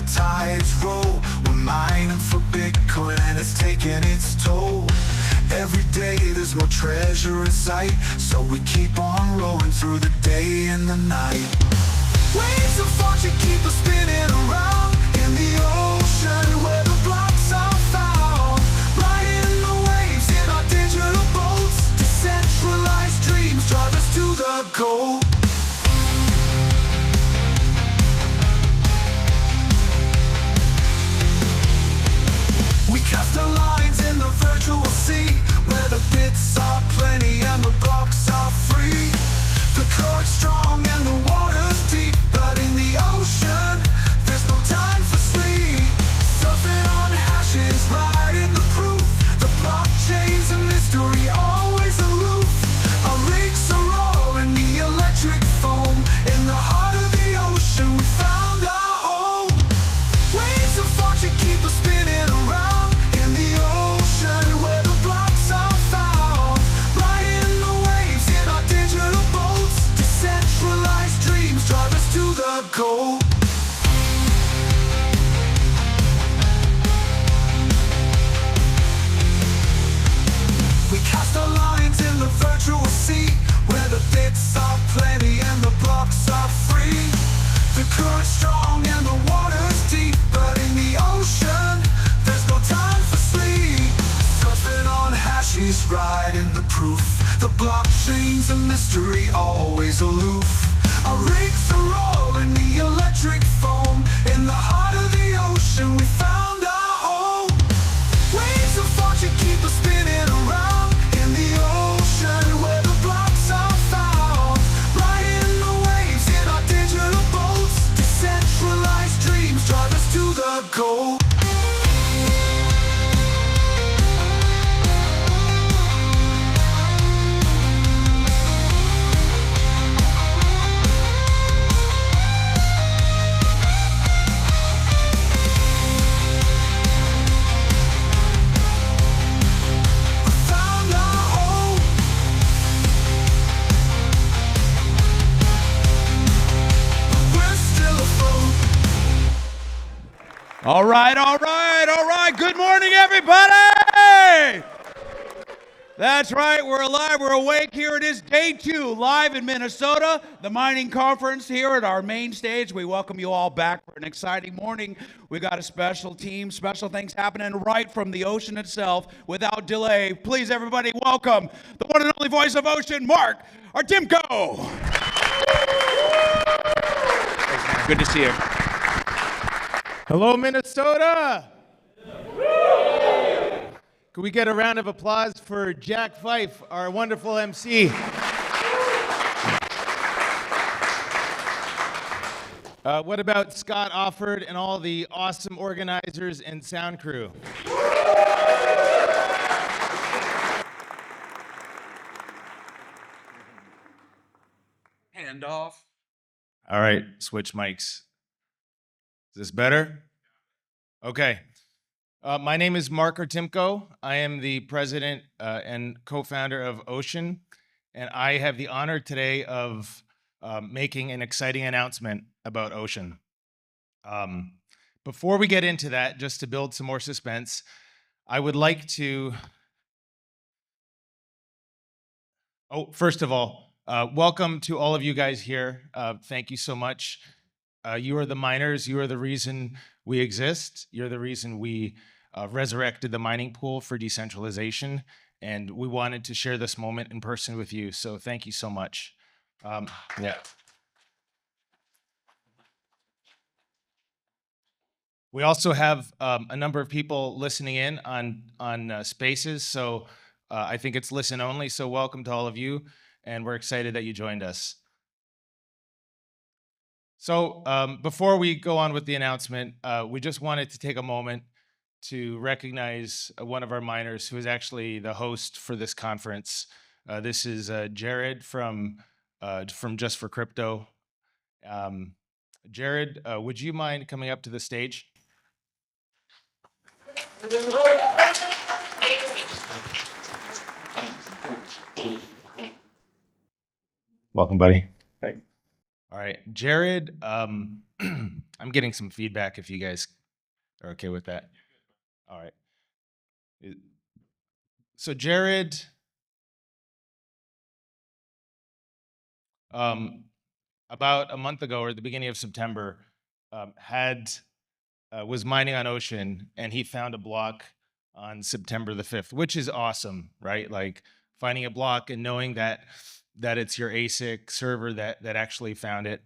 the tides roll. We're mining for Bitcoin and it's taking its toll. Every day there's more treasure in sight, so we keep on rolling through the day and the night. Waves of fortune keep us spinning around in the ocean where the blocks are found. Riding the waves in our digital boats. Decentralized dreams drive us to the goal. We cast our lines in the virtual sea, where the bits are plenty and the blocks are free. The current's strong and the water's deep, but in the ocean, there's no time for sleep. Surfing on hashes, riding the proof. The blockchain's a mystery, always aloof. Our rigs are roaring the electric foam. In the heart of the ocean, we found our home. Waves of fortune keep us spinning around in the ocean where the blocks are found. Riding the waves in our digital boats. Decentralized dreams drive us to the goal. We cast our lines in the virtual sea, where the bits are plenty and the blocks are free. The current's strong and the water's deep, but in the ocean, there's no time for sleep. Surfing on hashes, riding the proof. The blockchain's a mystery, always aloof. Our rigs are rolling the electric foam. In the heart of the ocean, we found our home. Waves of fortune keep us spinning around in the ocean where the blocks are found. Riding the waves in our digital boats. Decentralized dreams drive us to the goal. All right. Good morning, everybody. That's right. We're alive. We're awake. Here it is, day 2, live in Minnesota, the mining conference here at our main stage. We welcome you all back for an exciting morning. We got a special team, special things happening right from the ocean itself. Without delay, please, everybody, welcome the one and only voice of ocean, Mark Artimko. Good to see you. Hello, Minnesota! Can we get a round of applause for Jack Fife, our wonderful MC? What about Scott Offord and all the awesome organizers and sound crew? Hand off. All right, switch mics. Is this better? Okay. My name is Mark Artimko. I am the president and co-founder of Ocean, and I have the honor today of making an exciting announcement about Ocean. Before we get into that, just to build some more suspense, I would like to... first of all, welcome to all of you guys here. Thank you so much. You are the miners. You are the reason we exist. You're the reason we resurrected the mining pool for decentralization, and we wanted to share this moment in person with you. So thank you so much. Yeah. We also have a number of people listening in on Spaces, so I think it's listen only. So welcome to all of you, and we're excited that you joined us. So before we go on with the announcement, we just wanted to take a moment to recognize one of our miners who is actually the host for this conference. This is Jared from Just for Crypto. Jared, would you mind coming up to the stage? Welcome, buddy. Hey. All right, Jared I'm getting some feedback if you guys are okay with that. All right. So Jared, about a month ago or the beginning of September, had was mining on Ocean, and he found a block on September the 5th, which is awesome, right? Like finding a block and knowing that it's your ASIC server that actually found it.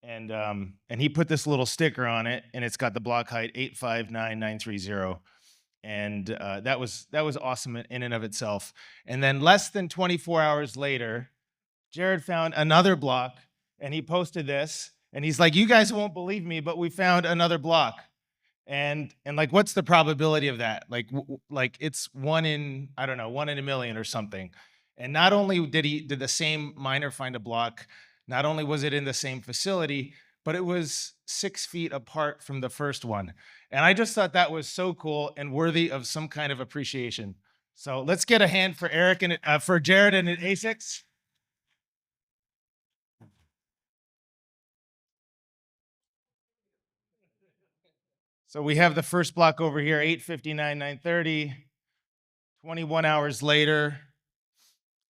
And he put this little sticker on it, and it's got the block height 859930. And that was awesome in and of itself. And then less than 24 hours later, Jared found another block, and he posted this, and he's like, "You guys won't believe me, but we found another block." And like, what's the probability of that? Like it's one in, I don't know, 1 in a million or something. And not only did the same miner find a block, not only was it in the same facility, but it was 6 feet apart from the first one. And I just thought that was so cool and worthy of some kind of appreciation. So let's get a hand for Eric and for Jared and ASICs. So we have the first block over here, 8:59, 21 hours later,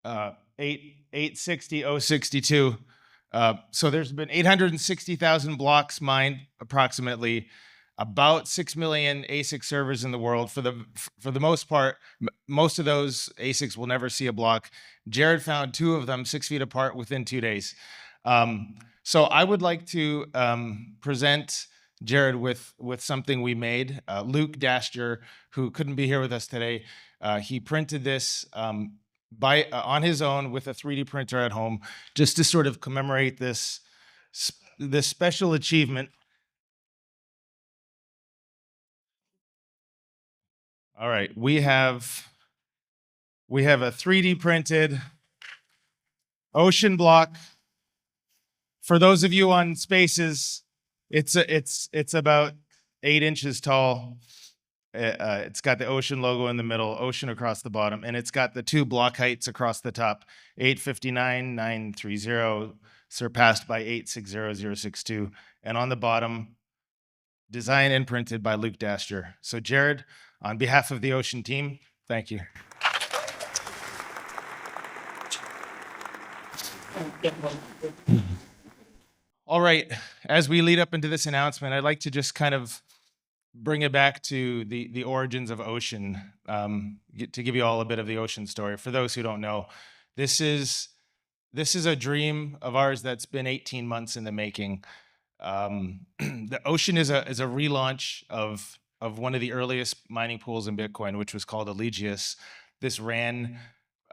8:60, 062. So there's been 860,000 blocks mined, approximately, about 6 million ASIC servers in the world. For the most part, most of those ASICs will never see a block. Jared found 2 of them 6 feet apart within 2 days. So I would like to present Jared with something we made. Luke Daster, who couldn't be here with us today, he printed this on his own with a 3D printer at home, just to sort of commemorate this special achievement. All right, we have a 3D printed ocean block. For those of you on Spaces, it's about 8 inches tall. It's got the Ocean logo in the middle, Ocean across the bottom, and it's got the 2 block heights across the top, 859,930, surpassed by 860,062, and on the bottom, designed and printed by Luke Daster. So Jared, on behalf of the Ocean team, thank you. All right, as we lead up into this announcement, I'd like to just kind of bring it back to the origins of Ocean, to give you all a bit of the Ocean story. For those who don't know, this is a dream of ours that's been 18 months in the making. The Ocean is a relaunch of one of the earliest mining pools in Bitcoin, which was called Eligius. This ran,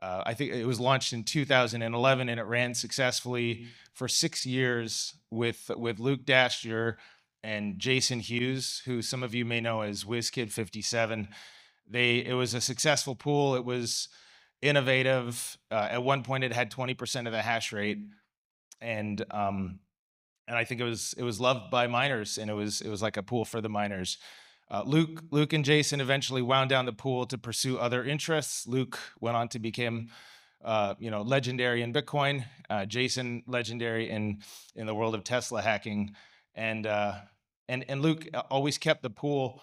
I think it was launched in 2011, and it ran successfully for 6 years with Luke Daster and Jason Hughes, who some of you may know as WizKid57. It was a successful pool. It was innovative. At one point, it had 20% of the hash rate, and I think it was loved by miners, and it was like a pool for the miners. Luke and Jason eventually wound down the pool to pursue other interests. Luke went on to become legendary in Bitcoin. Jason legendary in the world of Tesla hacking, and Luke always kept the pool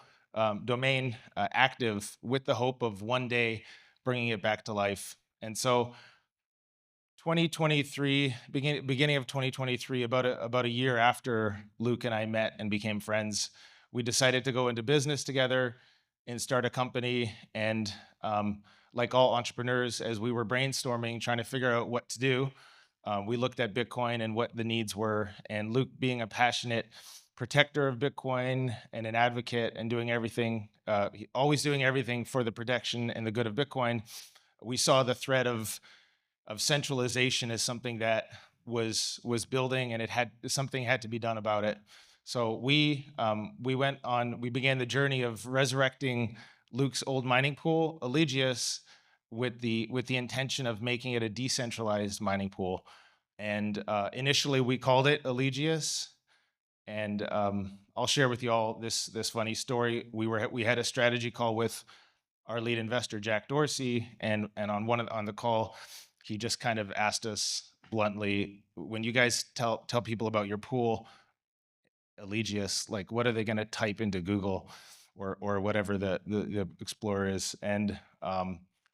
domain active with the hope of one day bringing it back to life. And so 2023, beginning of 2023, about a year after Luke and I met and became friends, we decided to go into business together and start a company. And like all entrepreneurs, as we were brainstorming, trying to figure out what to do, we looked at Bitcoin and what the needs were. And Luke, being a passionate protector of Bitcoin and an advocate and doing everything, always doing everything for the protection and the good of Bitcoin, we saw the threat of centralization as something that was building, and something had to be done about it. So we began the journey of resurrecting Luke's old mining pool, Eligius, with the intention of making it a decentralized mining pool. And initially we called it Eligius. And I'll share with you all this funny story. We had a strategy call with our lead investor, Jack Dorsey, and on the call, he just kind of asked us bluntly, when you guys tell people about your pool, Eligius, like what are they going to type into Google or whatever the Explorer is? And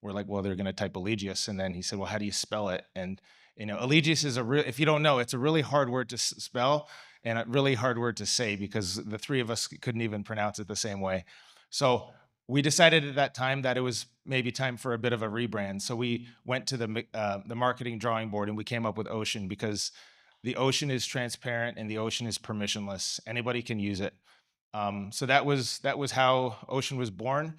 we're like, well, they're going to type Eligius. And then he said, well, how do you spell it? And Eligius is if you don't know, it's a really hard word to spell and a really hard word to say, because the three of us couldn't even pronounce it the same way. So we decided at that time that it was maybe time for a bit of a rebrand. So we went to the marketing drawing board and we came up with Ocean, because the Ocean is transparent and the Ocean is permissionless. Anybody can use it. So that was how Ocean was born,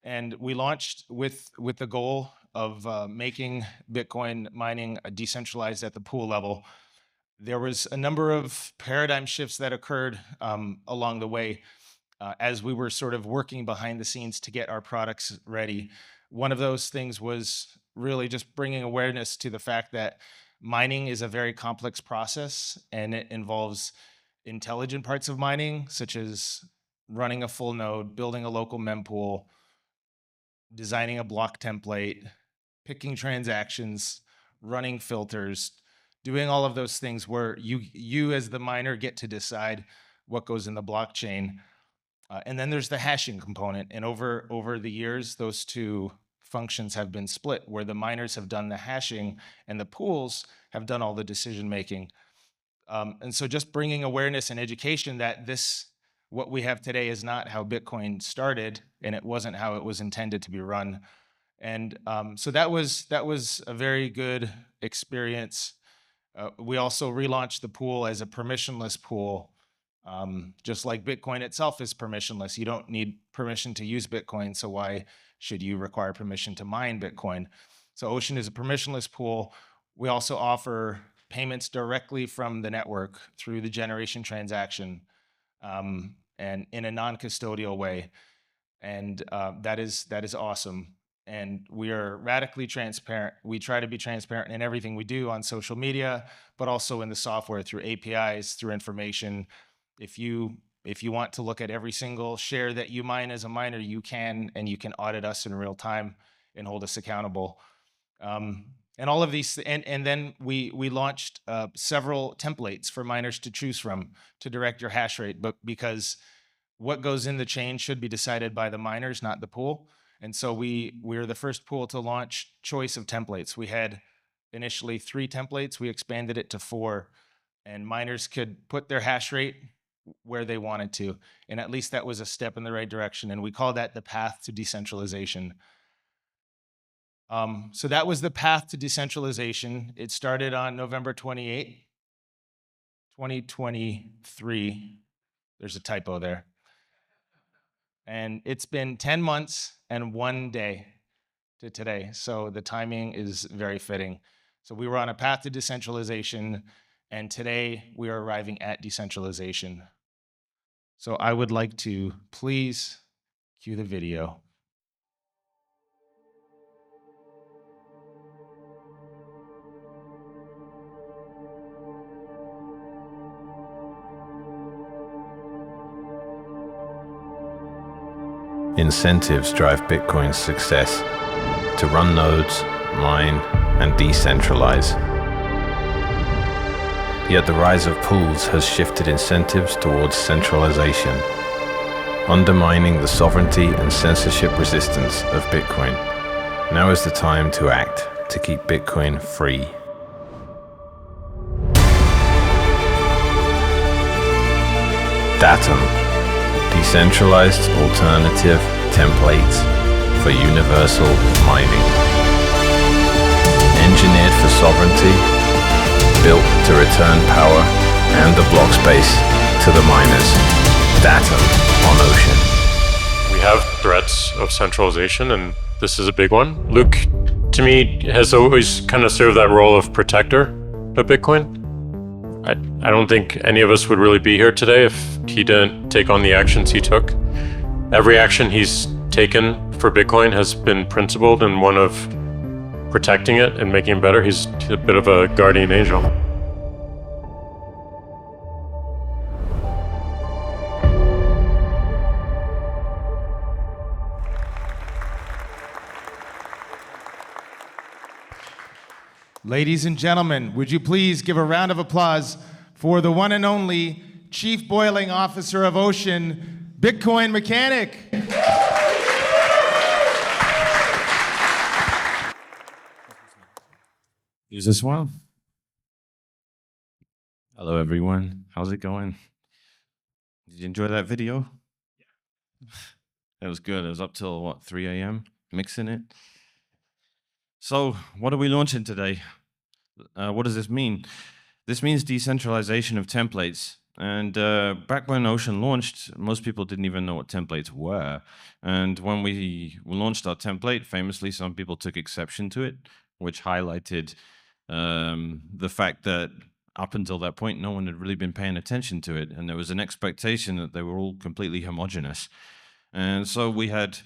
and we launched with the goal of making Bitcoin mining decentralized at the pool level. There was a number of paradigm shifts that occurred along the way as we were sort of working behind the scenes to get our products ready. One of those things was really just bringing awareness to the fact that mining is a very complex process, and it involves intelligent parts of mining, such as running a full node, building a local mempool, designing a block template, picking transactions, running filters, doing all of those things where you as the miner get to decide what goes in the blockchain. And then there's the hashing component. And over the years, those two functions have been split, where the miners have done the hashing and the pools have done all the decision making. And so just bringing awareness and education that what we have today is not how Bitcoin started, and it wasn't how it was intended to be run. And so that was a very good experience. We also relaunched the pool as a permissionless pool. Just like Bitcoin itself is permissionless. You don't need permission to use Bitcoin, so why should you require permission to mine Bitcoin? So Ocean is a permissionless pool. We also offer payments directly from the network through the generation transaction, and in a non-custodial way. And that is awesome. And we are radically transparent. We try to be transparent in everything we do on social media, but also in the software through APIs, through information. If you want to look at every single share that you mine as a miner, you can, and you can audit us in real time and hold us accountable. And all of these, and then we launched several templates for miners to choose from to direct your hash rate, but because what goes in the chain should be decided by the miners, not the pool. And so we're the first pool to launch choice of templates. We had initially 3 templates. We expanded it to 4, and miners could put their hash rate where they wanted to. And at least that was a step in the right direction. And we call that the path to decentralization. So that was the path to decentralization. It started on November 28, 2023. There's a typo there. And it's been 10 months and 1 day to today. So the timing is very fitting. So we were on a path to decentralization, and today we are arriving at decentralization. So I would like to please cue the video. Incentives drive Bitcoin's success to run nodes, mine, and decentralize. Yet the rise of pools has shifted incentives towards centralization, undermining the sovereignty and censorship resistance of Bitcoin. Now is the time to act to keep Bitcoin free. DATUM, decentralized alternative templates for universal mining. Engineered for sovereignty, built to return power and the block space to the miners. DATUM on Ocean. We have threats of centralization, and this is a big one. Luke, to me, has always kind of served that role of protector of Bitcoin. I don't think any of us would really be here today if he didn't take on the actions he took. Every action he's taken for Bitcoin has been principled and one of protecting it and making it better. He's a bit of a guardian angel. Ladies and gentlemen, would you please give a round of applause for the one and only Chief Boiling Officer of Ocean, Bitcoin Mechanic. Use this one. Hello, everyone. How's it going? Did you enjoy that video? Yeah. It was good. It was up till, what, 3 a.m. mixing it. So, what are we launching today? What does this mean? This means decentralization of templates. And back when Ocean launched, most people didn't even know what templates were. And when we launched our template, famously, some people took exception to it, which highlighted the fact that up until that point, no one had really been paying attention to it. And there was an expectation that they were all completely homogenous. And so we had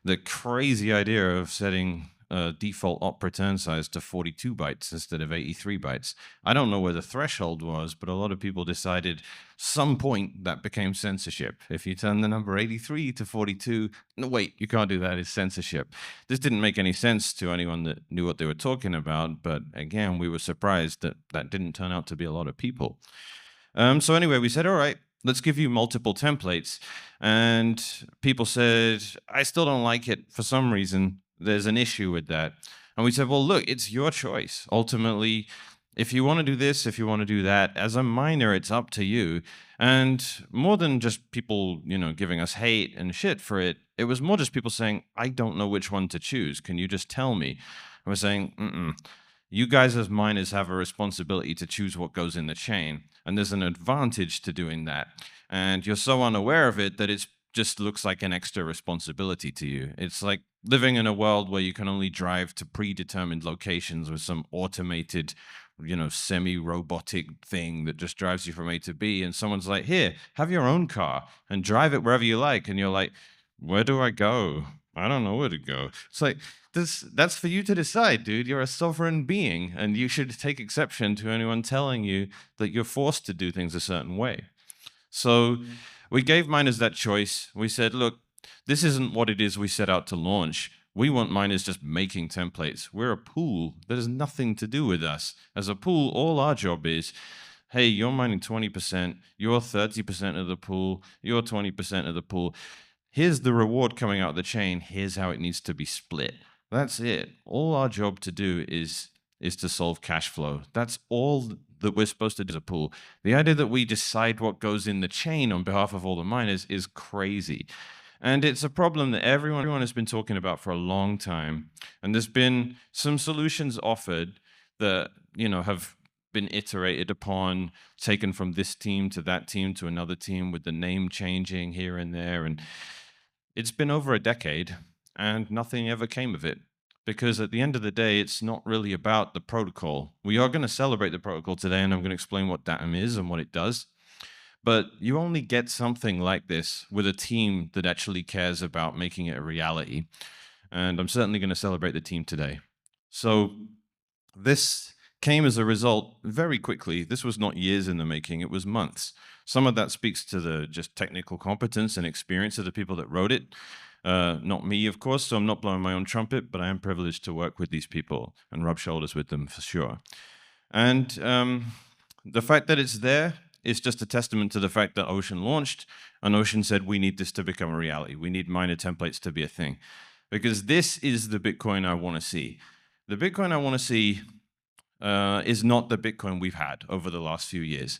the crazy idea of setting default op return size to 42 bytes instead of 83 bytes. I don't know where the threshold was, but a lot of people decided some point that became censorship. If you turn the number 83 to 42, no, wait, you can't do that, it's censorship. This didn't make any sense to anyone that knew what they were talking about, but again, we were surprised that that didn't turn out to be a lot of people. So anyway, we said, all right, let's give you multiple templates. And people said, I still don't like it for some reason. There's an issue with that. And we said, well, look, it's your choice. Ultimately, if you want to do this, if you want to do that, as a miner, it's up to you. And more than just people, giving us hate and shit for it, it was more just people saying, I don't know which one to choose. Can you just tell me? And we're saying, you guys as miners have a responsibility to choose what goes in the chain. And there's an advantage to doing that. And you're so unaware of it that it just looks like an extra responsibility to you. It's like living in a world where you can only drive to predetermined locations with some automated, semi-robotic thing that just drives you from A to B. And someone's like, here, have your own car and drive it wherever you like. And you're like, where do I go? I don't know where to go. It's like, that's for you to decide, dude. You're a sovereign being, and you should take exception to anyone telling you that you're forced to do things a certain way. So we gave miners that choice. We said, look, this isn't what it is we set out to launch. We want miners just making templates. We're a pool. That has nothing to do with us. As a pool, all our job is, hey, you're mining 20%, you're 30% of the pool, you're 20% of the pool. Here's the reward coming out of the chain. Here's how it needs to be split. That's it. All our job to do is to solve cash flow. That's all that we're supposed to do as a pool. The idea that we decide what goes in the chain on behalf of all the miners is crazy. And it's a problem that everyone has been talking about for a long time. And there's been some solutions offered that, have been iterated upon, taken from this team to that team to another team with the name changing here and there. And it's been over a decade and nothing ever came of it. Because at the end of the day, it's not really about the protocol. We are going to celebrate the protocol today, and I'm going to explain what DATUM is and what it does. But you only get something like this with a team that actually cares about making it a reality. And I'm certainly going to celebrate the team today. So this came as a result very quickly. This was not years in the making, it was months. Some of that speaks to the just technical competence and experience of the people that wrote it. Not me, of course, so I'm not blowing my own trumpet, but I am privileged to work with these people and rub shoulders with them for sure. And the fact that it's there is just a testament to the fact that Ocean launched, and Ocean said, we need this to become a reality. We need miner templates to be a thing. Because this is the Bitcoin I want to see. The Bitcoin I want to see is not the Bitcoin we've had over the last few years.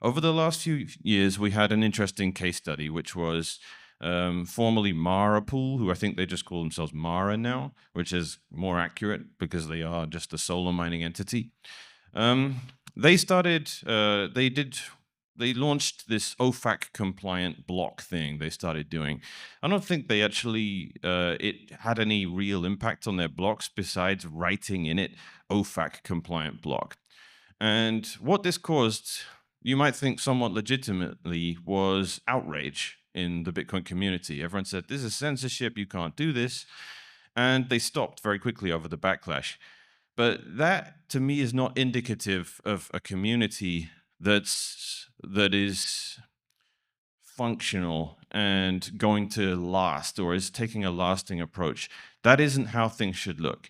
Over the last few years, we had an interesting case study, which was formerly Mara Pool, who I think they just call themselves Mara now, which is more accurate because they are just a solar mining entity. They launched this OFAC compliant block thing they started doing. I don't think they actually, it had any real impact on their blocks besides writing in it OFAC compliant block. And what this caused, you might think somewhat legitimately, was outrage in the Bitcoin community. Everyone said, this is censorship, you can't do this. And they stopped very quickly over the backlash. But that, to me, is not indicative of a community that is functional and going to last, or is taking a lasting approach. That isn't how things should look.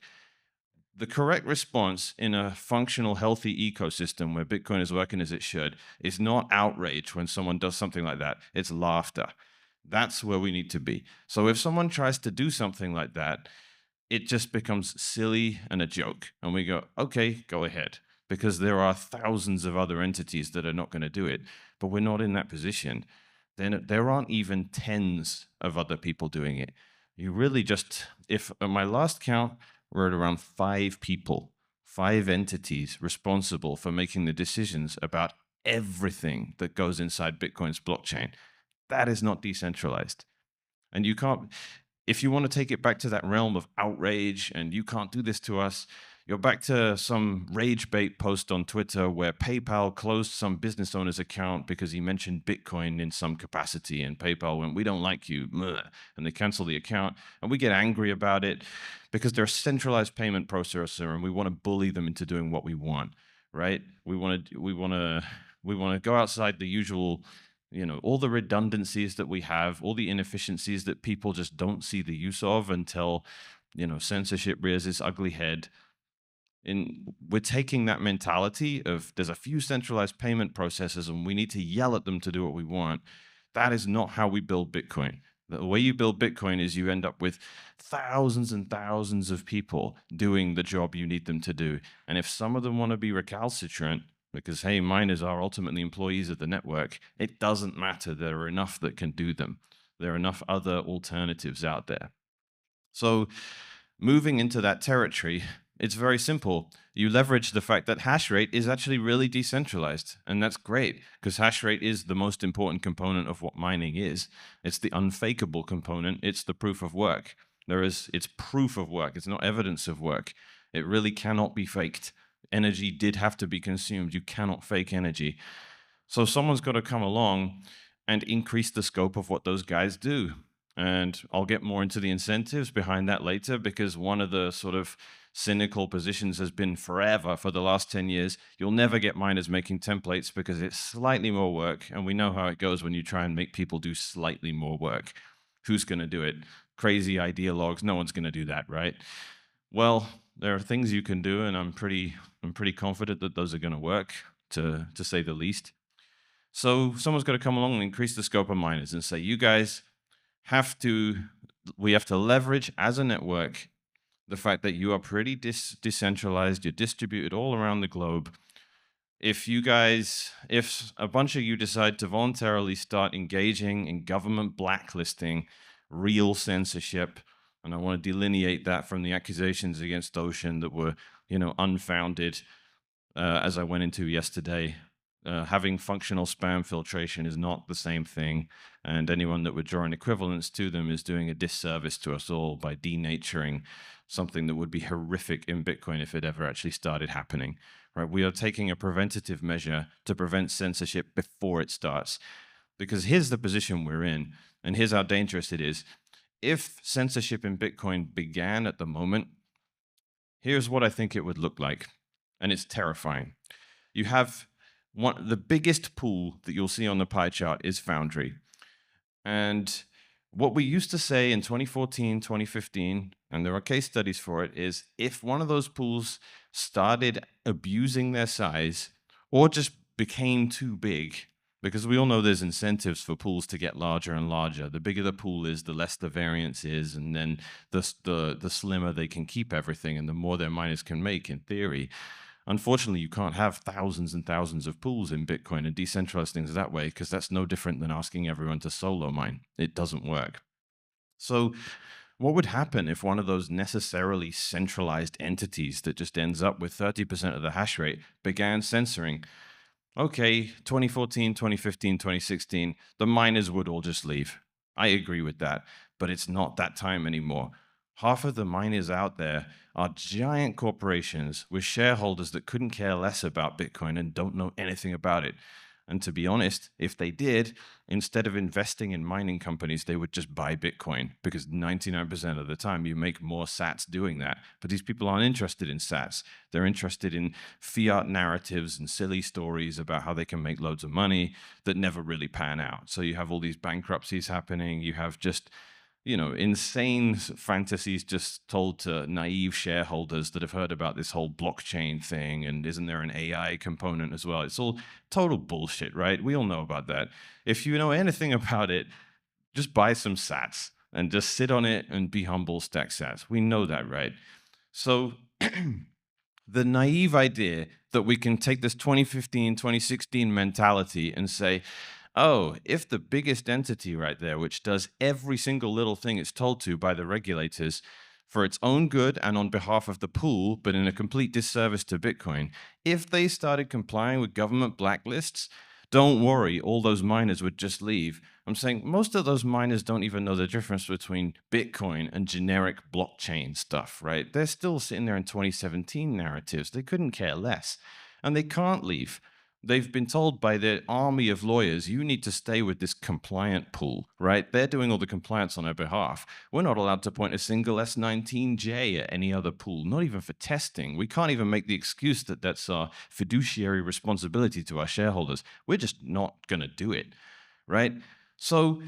The correct response in a functional, healthy ecosystem where Bitcoin is working as it should is not outrage when someone does something like that. It's laughter. That's where we need to be. So if someone tries to do something like that, it just becomes silly and a joke. And we go, okay, go ahead. Because there are thousands of other entities that are not going to do it. But we're not in that position. Then there aren't even tens of other people doing it. You really just, if at my last count, we're at around 5 people, 5 entities responsible for making the decisions about everything that goes inside Bitcoin's blockchain. That is not decentralized. And you can't, if you want to take it back to that realm of outrage and you can't do this to us, you're back to some rage bait post on Twitter where PayPal closed some business owner's account because he mentioned Bitcoin in some capacity, and PayPal went, "We don't like you," and they cancel the account, and we get angry about it because they're a centralized payment processor and we want to bully them into doing what we want, right? We want to go outside the usual, all the redundancies that we have, all the inefficiencies that people just don't see the use of until, censorship rears its ugly head. And we're taking that mentality of there's a few centralized payment processors and we need to yell at them to do what we want. That is not how we build Bitcoin. The way you build Bitcoin is you end up with thousands and thousands of people doing the job you need them to do. And if some of them want to be recalcitrant, because, hey, miners are ultimately employees of the network, it doesn't matter. There are enough that can do them. There are enough other alternatives out there. So moving into that territory, it's very simple. You leverage the fact that hash rate is actually really decentralized, and that's great because hash rate is the most important component of what mining is. It's the unfakeable component. It's the proof of work. It's proof of work. It's not evidence of work. It really cannot be faked. Energy did have to be consumed. You cannot fake energy. So someone's got to come along and increase the scope of what those guys do. And I'll get more into the incentives behind that later, because one of the sort of cynical positions has been forever for the last 10 years, you'll never get miners making templates because it's slightly more work. And we know how it goes when you try and make people do slightly more work. Who's going to do it? Crazy ideologues. No one's going to do that, right? Well, there are things you can do, and I'm pretty confident that those are going to work, to say the least. So someone's got to come along and increase the scope of miners and say, you guys we have to leverage as a network the fact that you are pretty decentralized, you're distributed all around the globe. If a bunch of you decide to voluntarily start engaging in government blacklisting, real censorship, and I want to delineate that from the accusations against Ocean that were, unfounded, as I went into yesterday. Having functional spam filtration is not the same thing, and anyone that would draw an equivalence to them is doing a disservice to us all by denaturing something that would be horrific in Bitcoin if it ever actually started happening. Right? We are taking a preventative measure to prevent censorship before it starts, because here's the position we're in, and here's how dangerous it is. If censorship in Bitcoin began at the moment, here's what I think it would look like, and it's terrifying. You have the biggest pool that you'll see on the pie chart is Foundry. And what we used to say in 2014, 2015, and there are case studies for it, is if one of those pools started abusing their size or just became too big, because we all know there's incentives for pools to get larger and larger. The bigger the pool is, the less the variance is, and then the slimmer they can keep everything and the more their miners can make, in theory. Unfortunately, you can't have thousands and thousands of pools in Bitcoin and decentralize things that way, because that's no different than asking everyone to solo mine. It doesn't work. So what would happen if one of those necessarily centralized entities that just ends up with 30% of the hash rate began censoring? Okay, 2014, 2015, 2016, the miners would all just leave. I agree with that, but it's not that time anymore. Half of the miners out there are giant corporations with shareholders that couldn't care less about Bitcoin and don't know anything about it. And to be honest, if they did, instead of investing in mining companies, they would just buy Bitcoin, because 99% of the time you make more sats doing that. But these people aren't interested in sats. They're interested in fiat narratives and silly stories about how they can make loads of money that never really pan out. So you have all these bankruptcies happening. You have just insane fantasies just told to naive shareholders that have heard about this whole blockchain thing, and isn't there an AI component as well? It's all total bullshit, right? We all know about that. If you know anything about it, just buy some sats and just sit on it and be humble, stack sats. We know that, right? So the naive idea that we can take this 2015, 2016 mentality and say, oh, if the biggest entity right there, which does every single little thing it's told to by the regulators for its own good and on behalf of the pool, but in a complete disservice to Bitcoin, if they started complying with government blacklists, don't worry, all those miners would just leave. I'm saying most of those miners don't even know the difference between Bitcoin and generic blockchain stuff, right? They're still sitting there in 2017 narratives. They couldn't care less. And they can't leave. They've been told by their army of lawyers, you need to stay with this compliant pool, right? They're doing all the compliance on our behalf. We're not allowed to point a single S19J at any other pool, not even for testing. We can't even make the excuse that that's our fiduciary responsibility to our shareholders. We're just not going to do it, right? So,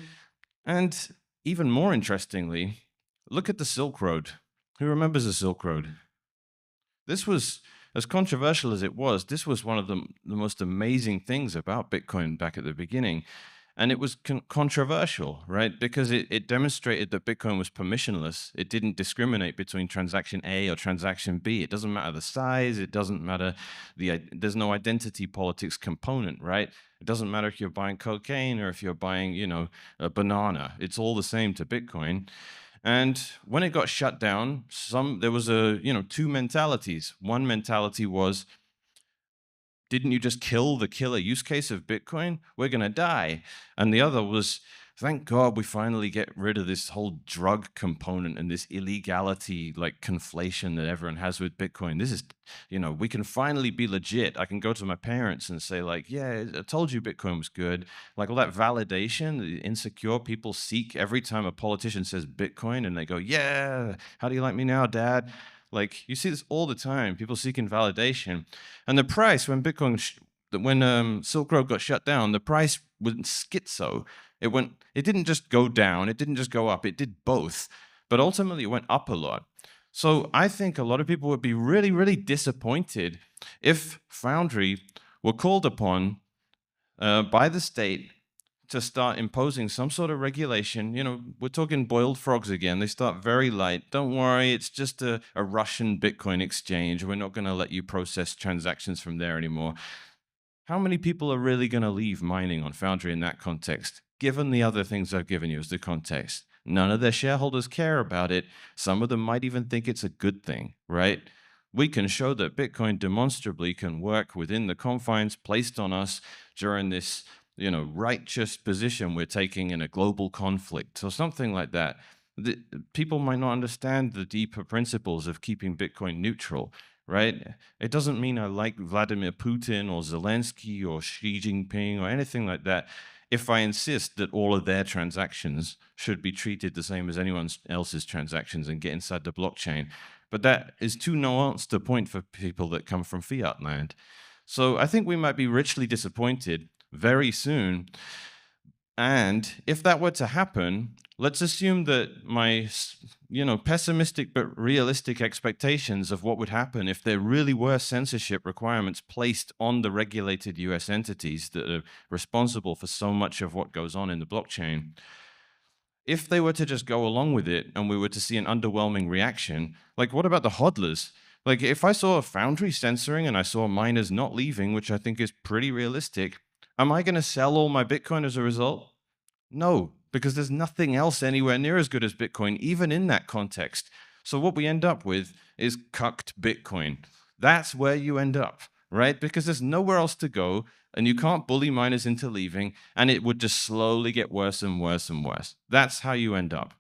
and even more interestingly, look at the Silk Road. Who remembers the Silk Road? This was, as controversial as it was, this was one of the most amazing things about Bitcoin back at the beginning. And it was controversial, right? Because it demonstrated that Bitcoin was permissionless. It didn't discriminate between transaction A or transaction B. It doesn't matter the size. It doesn't matter there's no identity politics component, right? It doesn't matter if you're buying cocaine or if you're buying, a banana. It's all the same to Bitcoin. And when it got shut down, there was two mentalities. One mentality was, didn't you just kill the killer use case of Bitcoin? We're going to die. And the other was, thank God we finally get rid of this whole drug component and this illegality, like conflation that everyone has with Bitcoin. This is, we can finally be legit. I can go to my parents and say like, yeah, I told you Bitcoin was good. Like all that validation, the insecure people seek every time a politician says Bitcoin and they go, yeah, how do you like me now, Dad? Like you see this all the time, people seeking validation. And the price when when Silk Road got shut down, the price went schizo. It didn't just go down, it didn't just go up, it did both. But ultimately it went up a lot. So I think a lot of people would be really, really disappointed if Foundry were called upon by the state to start imposing some sort of regulation. We're talking boiled frogs again. They start very light. Don't worry, it's just a Russian Bitcoin exchange. We're not going to let you process transactions from there anymore. How many people are really going to leave mining on Foundry in that context, given the other things I've given you as the context? None of their shareholders care about it. Some of them might even think it's a good thing, right? We can show that Bitcoin demonstrably can work within the confines placed on us during this righteous position we're taking in a global conflict or something like that. People might not understand the deeper principles of keeping Bitcoin neutral, right? It doesn't mean I like Vladimir Putin or Zelensky or Xi Jinping or anything like that if I insist that all of their transactions should be treated the same as anyone else's transactions and get inside the blockchain. But that is too nuanced a point for people that come from fiat land. So I think we might be richly disappointed very soon. And if that were to happen, let's assume that my, pessimistic but realistic expectations of what would happen if there really were censorship requirements placed on the regulated US entities that are responsible for so much of what goes on in the blockchain. If they were to just go along with it and we were to see an underwhelming reaction, like what about the hodlers? Like if I saw a Foundry censoring and I saw miners not leaving, which I think is pretty realistic, am I going to sell all my Bitcoin as a result? No, because there's nothing else anywhere near as good as Bitcoin, even in that context. So what we end up with is cucked Bitcoin. That's where you end up, right? Because there's nowhere else to go, and you can't bully miners into leaving, and it would just slowly get worse and worse and worse. That's how you end up.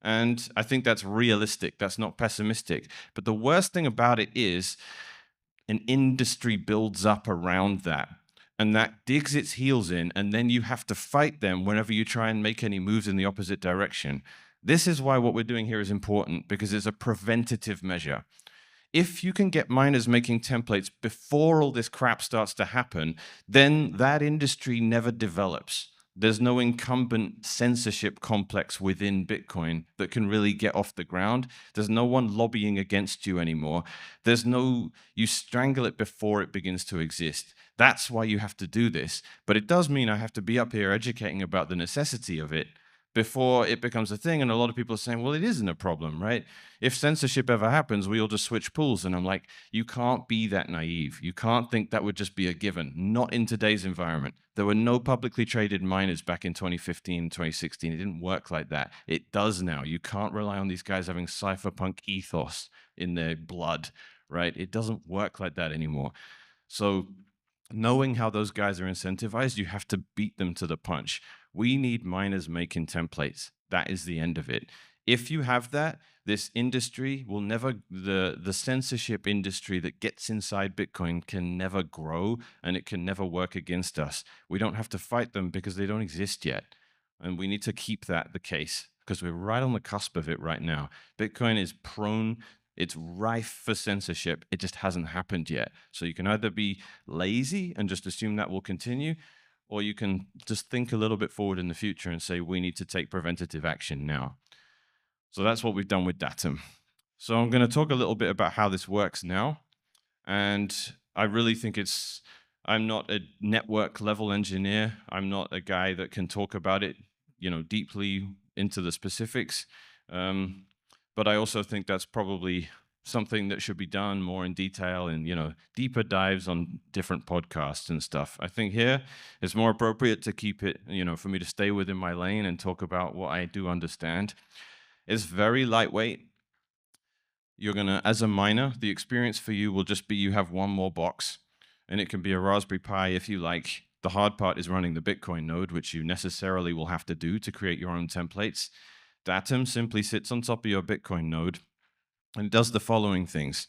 And I think that's realistic. That's not pessimistic. But the worst thing about it is an industry builds up around that. And that digs its heels in, and then you have to fight them whenever you try and make any moves in the opposite direction. This is why what we're doing here is important, because it's a preventative measure. If you can get miners making templates before all this crap starts to happen, then that industry never develops. There's no incumbent censorship complex within Bitcoin that can really get off the ground. There's no one lobbying against you anymore. You strangle it before it begins to exist. That's why you have to do this. But it does mean I have to be up here educating about the necessity of it before it becomes a thing. And a lot of people are saying, well, it isn't a problem, right? If censorship ever happens, we all just switch pools. And I'm like, you can't be that naive. You can't think that would just be a given. Not in today's environment. There were no publicly traded miners back in 2015, 2016. It didn't work like that. It does now. You can't rely on these guys having cypherpunk ethos in their blood, right? It doesn't work like that anymore. So knowing how those guys are incentivized, you have to beat them to the punch. We need miners making templates. That is the end of it. If you have that, this industry will never, the censorship industry that gets inside Bitcoin can never grow, and it can never work against us. We don't have to fight them because they don't exist yet. And we need to keep that the case because we're right on the cusp of it right now. Bitcoin is prone, it's rife for censorship. It just hasn't happened yet. So you can either be lazy and just assume that will continue, or you can just think a little bit forward in the future and say, we need to take preventative action now. So that's what we've done with DATUM. So I'm going to talk a little bit about how this works now. And I really think I'm not a network level engineer. I'm not a guy that can talk about it, deeply into the specifics. But I also think that's probably something that should be done more in detail in, deeper dives on different podcasts and stuff. I think here it's more appropriate to keep it, for me to stay within my lane and talk about what I do understand. It's very lightweight. You're gonna, as a miner, the experience for you will just be you have one more box, and it can be a Raspberry Pi if you like. The hard part is running the Bitcoin node, which you necessarily will have to do to create your own templates. DATUM simply sits on top of your Bitcoin node and does the following things.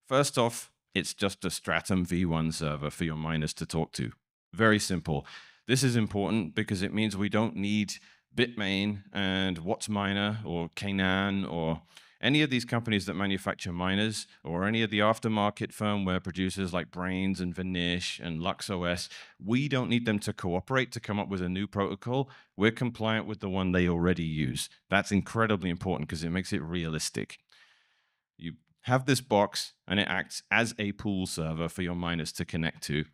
First off, it's just a Stratum v1 server for your miners to talk to. Very simple. This is important because it means we don't need Bitmain and WhatsMiner or Canaan or any of these companies that manufacture miners, or any of the aftermarket firmware producers like Brains and Vanish and LuxOS. We don't need them to cooperate to come up with a new protocol. We're compliant with the one they already use. That's incredibly important because it makes it realistic. You have this box, and it acts as a pool server for your miners to connect to.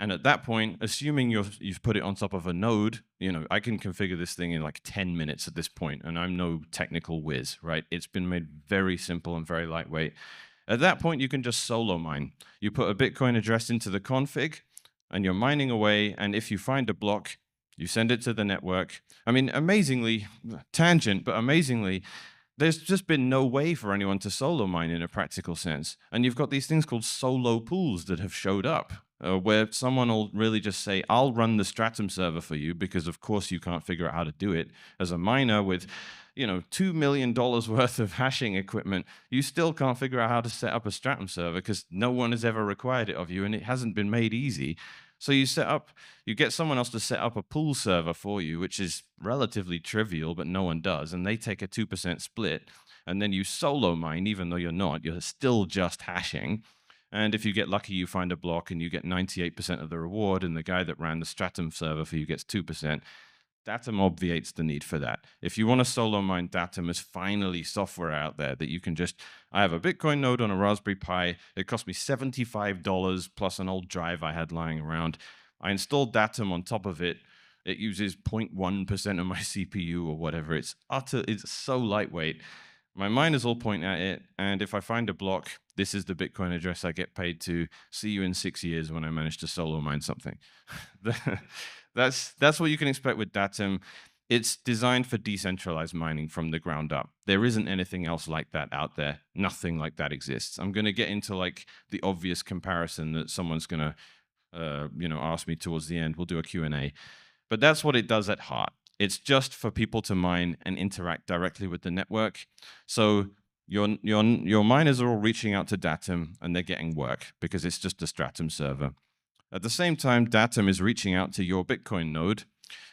And at that point, assuming you've put it on top of a node, I can configure this thing in like 10 minutes at this point, and I'm no technical whiz, right? It's been made very simple and very lightweight. At that point, you can just solo mine. You put a Bitcoin address into the config, and you're mining away, and if you find a block, you send it to the network. I mean, amazingly, tangent, but amazingly, there's just been no way for anyone to solo mine in a practical sense. And you've got these things called solo pools that have showed up, where someone will really just say, I'll run the Stratum server for you because of course you can't figure out how to do it. As a miner with, $2 million worth of hashing equipment, you still can't figure out how to set up a Stratum server because no one has ever required it of you and it hasn't been made easy. So you get someone else to set up a pool server for you, which is relatively trivial, but no one does. And they take a 2% split. And then you solo mine, even though you're still just hashing. And if you get lucky, you find a block and you get 98% of the reward. And the guy that ran the Stratum server for you gets 2%. DATUM obviates the need for that. If you want to solo mine, DATUM is finally software out there that you can I have a Bitcoin node on a Raspberry Pi. It cost me $75 plus an old drive I had lying around. I installed DATUM on top of it. It uses 0.1% of my CPU or whatever. It's so lightweight. My miners all point at it, and if I find a block, this is the Bitcoin address I get paid to. See you in 6 years when I manage to solo mine something. That's what you can expect with DATUM. It's designed for decentralized mining from the ground up. There isn't anything else like that out there. Nothing like that exists. I'm going to get into like the obvious comparison that someone's going to ask me towards the end. We'll do a Q&A. But that's what it does at heart. It's just for people to mine and interact directly with the network. So your miners are all reaching out to DATUM and they're getting work because it's just a Stratum server. At the same time, DATUM is reaching out to your Bitcoin node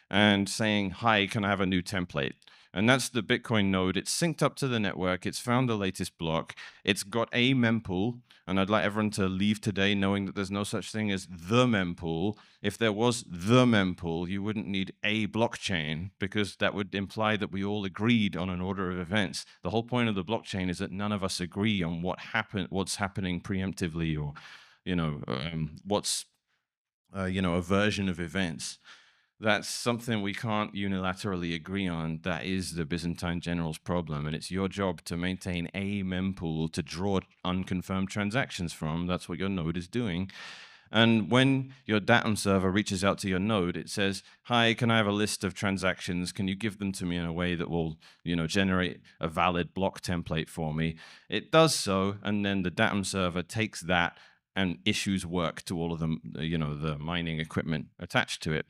and saying, hi, can I have a new template? And that's the Bitcoin node. It's synced up to the network. It's found the latest block. It's got a mempool. And I'd like everyone to leave today knowing that there's no such thing as the mempool. If there was the mempool, you wouldn't need a blockchain, because that would imply that we all agreed on an order of events. The whole point of the blockchain is that none of us agree on what's happening preemptively, or what's a version of events. That's something we can't unilaterally agree on. That is the Byzantine general's problem, and it's your job to maintain a mempool to draw unconfirmed transactions from. That's what your node is doing. And when your DATUM server reaches out to your node, it says, "Hi, can I have a list of transactions? Can you give them to me in a way that will, generate a valid block template for me?" It does so, and then the DATUM server takes that and issues work to all of the mining equipment attached to it.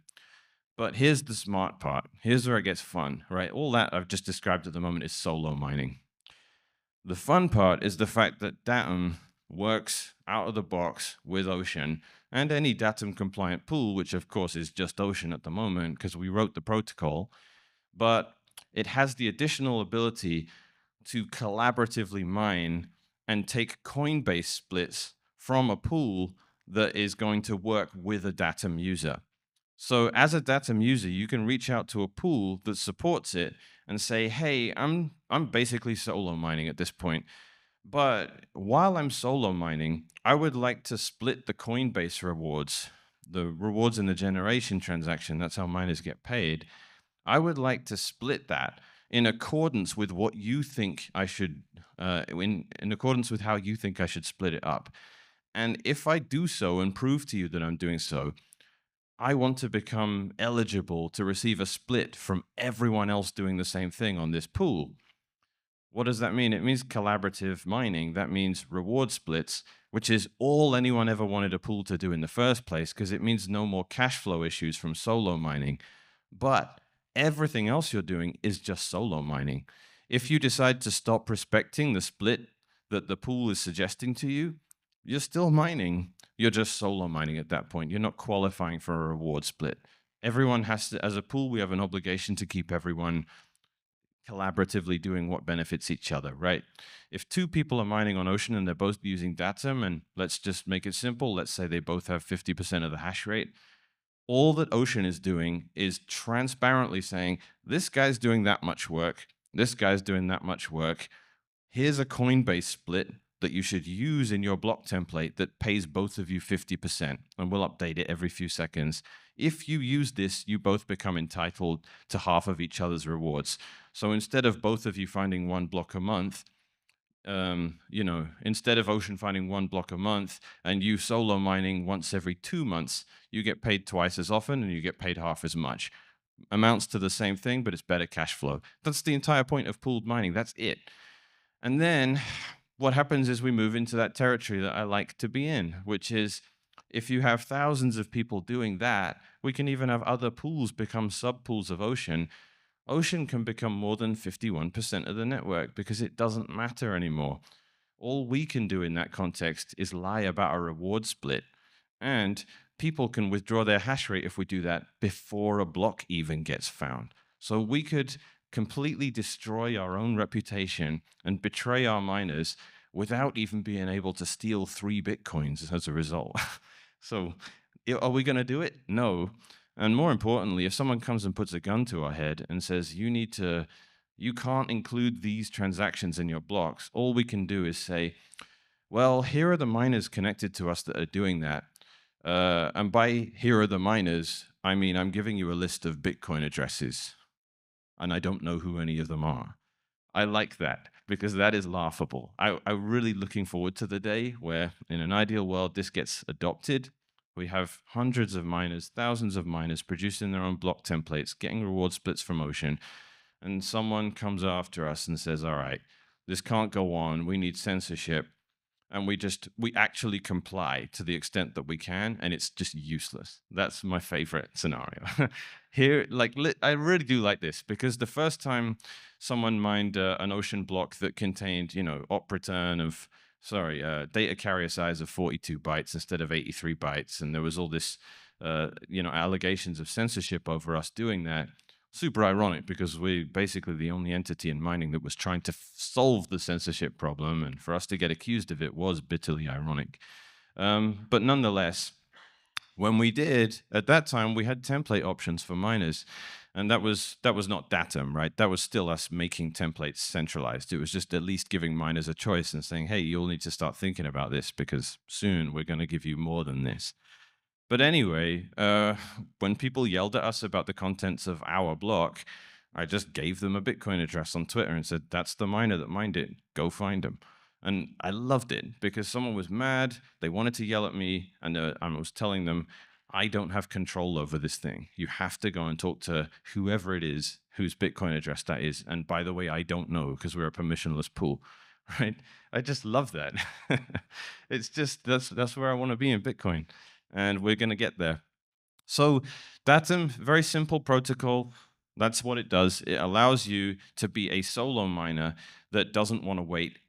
But here's the smart part. Here's where it gets fun, right? All that I've just described at the moment is solo mining. The fun part is the fact that DATUM works out of the box with Ocean and any DATUM compliant pool, which of course is just Ocean at the moment because we wrote the protocol, but it has the additional ability to collaboratively mine and take Coinbase splits from a pool that is going to work with a DATUM user. So as a DATUM user, you can reach out to a pool that supports it and say, "Hey, I'm basically solo mining at this point, but while I'm solo mining, I would like to split the Coinbase rewards, the rewards in the generation transaction. That's how miners get paid. I would like to split that in accordance with what you think I should, in accordance with how you think I should split it up. And if I do so and prove to you that I'm doing so, I want to become eligible to receive a split from everyone else doing the same thing on this pool." What does that mean? It means collaborative mining. That means reward splits, which is all anyone ever wanted a pool to do in the first place, because it means no more cash flow issues from solo mining. But everything else you're doing is just solo mining. If you decide to stop respecting the split that the pool is suggesting to you, you're still mining. You're just solo mining at that point. You're not qualifying for a reward split. Everyone has to, as a pool, we have an obligation to keep everyone collaboratively doing what benefits each other, right? If two people are mining on Ocean and they're both using DATUM, and let's just make it simple, let's say they both have 50% of the hash rate, all that Ocean is doing is transparently saying, "This guy's doing that much work, this guy's doing that much work. Here's a Coinbase split that you should use in your block template that pays both of you 50%, and we'll update it every few seconds. If you use this, you both become entitled to half of each other's rewards." So instead of both of you finding one block a month, instead of Ocean finding one block a month and you solo mining once every 2 months, you get paid twice as often and you get paid half as much. Amounts to the same thing, but it's better cash flow. That's the entire point of pooled mining. That's it. And then what happens is we move into that territory that I like to be in, which is if you have thousands of people doing that, we can even have other pools become sub-pools of Ocean. Ocean can become more than 51% of the network because it doesn't matter anymore. All we can do in that context is lie about a reward split. And people can withdraw their hash rate if we do that before a block even gets found. So we could completely destroy our own reputation and betray our miners without even being able to steal 3 Bitcoins as a result. So are we going to do it? No. And more importantly, if someone comes and puts a gun to our head and says, you can't include these transactions in your blocks, all we can do is say, "Well, here are the miners connected to us that are doing that. And by here are the miners, I mean, I'm giving you a list of Bitcoin addresses, and I don't know who any of them are." I like that because that is laughable. I'm really looking forward to the day where, in an ideal world, this gets adopted. We have hundreds of miners, thousands of miners producing their own block templates, getting reward splits from Ocean, and someone comes after us and says, "All right, this can't go on. We need censorship." And we actually comply to the extent that we can, and it's just useless. That's my favorite scenario. Here, I really do like this because the first time someone mined an Ocean block that contained, op return of, data carrier size of 42 bytes instead of 83 bytes, and there was all this, allegations of censorship over us doing that. super ironic because we're basically the only entity in mining that was trying to solve the censorship problem, and for us to get accused of it was bitterly ironic. But nonetheless, when we did, at that time, we had template options for miners. And that was not DATUM, right? That was still us making templates centralized. It was just at least giving miners a choice and saying, hey, you'll need to start thinking about this because soon we're going to give you more than this. But anyway, when people yelled at us about the contents of our block, I just gave them a Bitcoin address on Twitter and said, that's the miner that mined it. Go find them. And I loved it because someone was mad. They wanted to yell at me, and I was telling them, I don't have control over this thing. You have to go and talk to whoever it is whose Bitcoin address that is. And by the way, I don't know because we're a permissionless pool, right? I just love that. It's just, that's where I want to be in Bitcoin. And we're going to get there. So DATUM, very simple protocol. That's what it does. It allows you to be a solo miner that doesn't want to wait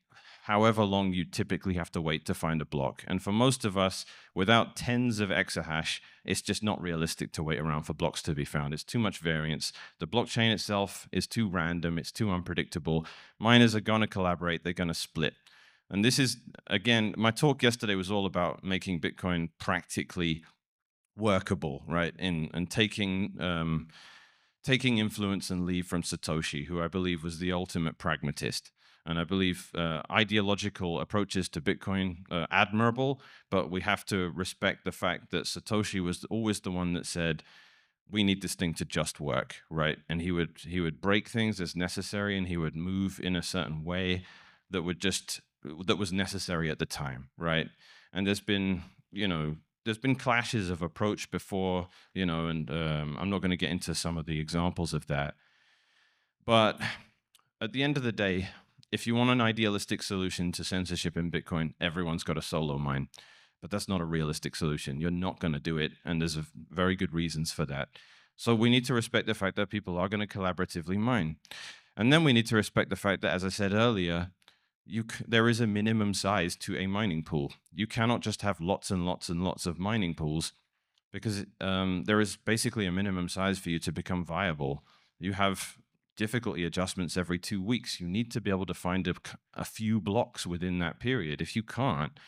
however long you typically have to wait to find a block. And for most of us, without tens of exahash, it's just not realistic to wait around for blocks to be found. It's too much variance. The blockchain itself is too random. It's too unpredictable. Miners are going to collaborate. They're going to split. And this is, again, my talk yesterday was all about making Bitcoin practically workable, right? And taking influence and leave from Satoshi, who I believe was the ultimate pragmatist. And I believe ideological approaches to Bitcoin are admirable, but we have to respect the fact that Satoshi was always the one that said, we need this thing to just work, right? And he would break things as necessary, and he would move in a certain way that was necessary at the time, right? And there's been clashes of approach before, and I'm not going to get into some of the examples of that. But at the end of the day, if you want an idealistic solution to censorship in Bitcoin, everyone's got a solo mine. But that's not a realistic solution. You're not going to do it, and there's very good reasons for that. So we need to respect the fact that people are going to collaboratively mine. And then we need to respect the fact that, as I said earlier, there is a minimum size to a mining pool. You cannot just have lots and lots and lots of mining pools because there is basically a minimum size for you to become viable. You have difficulty adjustments every 2 weeks. You need to be able to find a few blocks within that period. If you can't,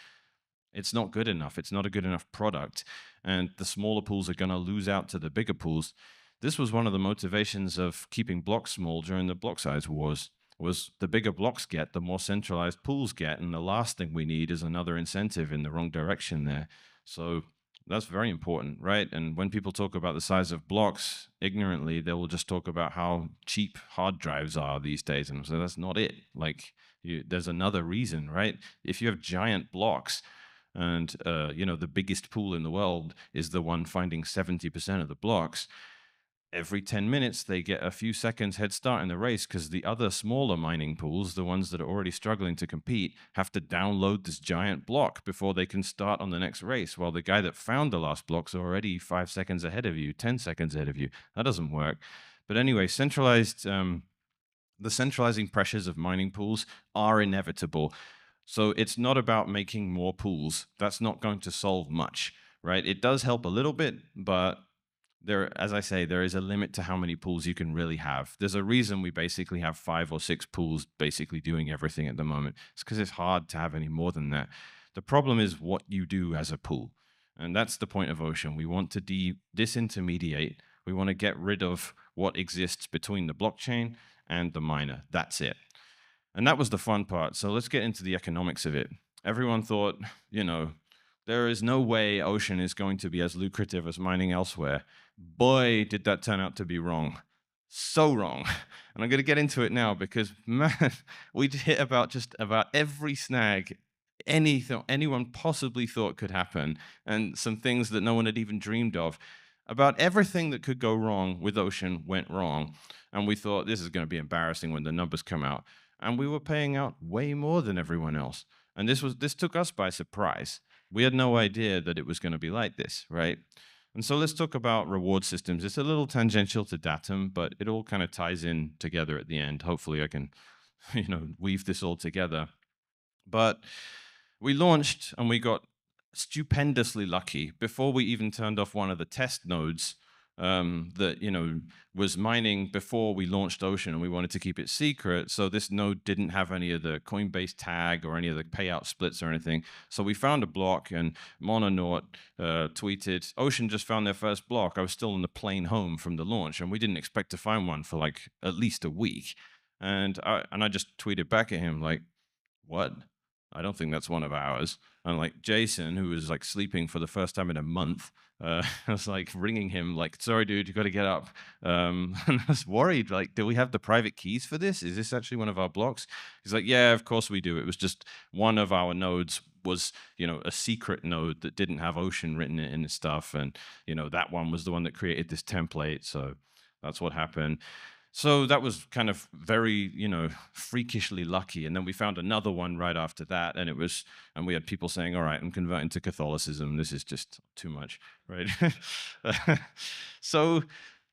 it's not good enough. It's not a good enough product. And the smaller pools are going to lose out to the bigger pools. This was one of the motivations of keeping blocks small during the block size wars. Was the bigger blocks get, the more centralized pools get, and the last thing we need is another incentive in the wrong direction there. So that's very important, right? And when people talk about the size of blocks, ignorantly, they will just talk about how cheap hard drives are these days. And so that's not it. Like, there's another reason, right? If you have giant blocks, and the biggest pool in the world is the one finding 70% of the blocks, every 10 minutes, they get a few seconds head start in the race because the other smaller mining pools, the ones that are already struggling to compete, have to download this giant block before they can start on the next race, while the guy that found the last block's already 5 seconds ahead of you, 10 seconds ahead of you. That doesn't work. But anyway, the centralizing pressures of mining pools are inevitable. So it's not about making more pools. That's not going to solve much, right? It does help a little bit, but as I say, there is a limit to how many pools you can really have. There's a reason we basically have 5 or 6 pools basically doing everything at the moment. It's because it's hard to have any more than that. The problem is what you do as a pool. And that's the point of Ocean. We want to disintermediate. We want to get rid of what exists between the blockchain and the miner. That's it. And that was the fun part. So let's get into the economics of it. Everyone thought, there is no way Ocean is going to be as lucrative as mining elsewhere. Boy, did that turn out to be wrong. So wrong. And I'm going to get into it now because, man, we hit just about every snag anyone possibly thought could happen, and some things that no one had even dreamed of. About everything that could go wrong with Ocean went wrong. And we thought this is going to be embarrassing when the numbers come out. And we were paying out way more than everyone else. And this took us by surprise. We had no idea that it was going to be like this, right? And so let's talk about reward systems. It's a little tangential to DATUM, but it all kind of ties in together at the end. Hopefully I can, weave this all together. But we launched and we got stupendously lucky. Before we even turned off one of the test nodes, that, was mining before we launched Ocean, and we wanted to keep it secret. So this node didn't have any of the Coinbase tag or any of the payout splits or anything. So we found a block, and Mononaut tweeted, Ocean just found their first block. I was still on the plane home from the launch, and we didn't expect to find one for like at least a week. And I just tweeted back at him like, what? I don't think that's one of ours. And like Jason, who was like sleeping for the first time in a month, I was like ringing him like, sorry, dude, you got to get up. And I was worried, like, do we have the private keys for this? Is this actually one of our blocks? He's like, yeah, of course we do. It was just one of our nodes was, a secret node that didn't have Ocean written in it and stuff. And, that one was the one that created this template. So that's what happened. So that was kind of very, freakishly lucky. And then we found another one right after that. And we had people saying, all right, I'm converting to Catholicism. This is just too much, right? So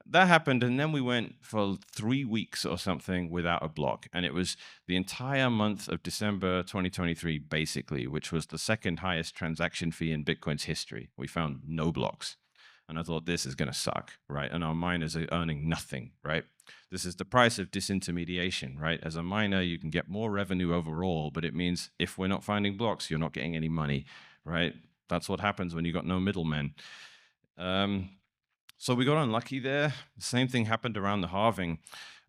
that happened. And then we went for 3 weeks or something without a block. And it was the entire month of December 2023, basically, which was the second highest transaction fee in Bitcoin's history. We found no blocks. And I thought, this is going to suck, right? And our miners are earning nothing, right? This is the price of disintermediation, right? As a miner, you can get more revenue overall, but it means if we're not finding blocks, you're not getting any money, right? That's what happens when you got no middlemen. So we got unlucky there. The same thing happened around the halving.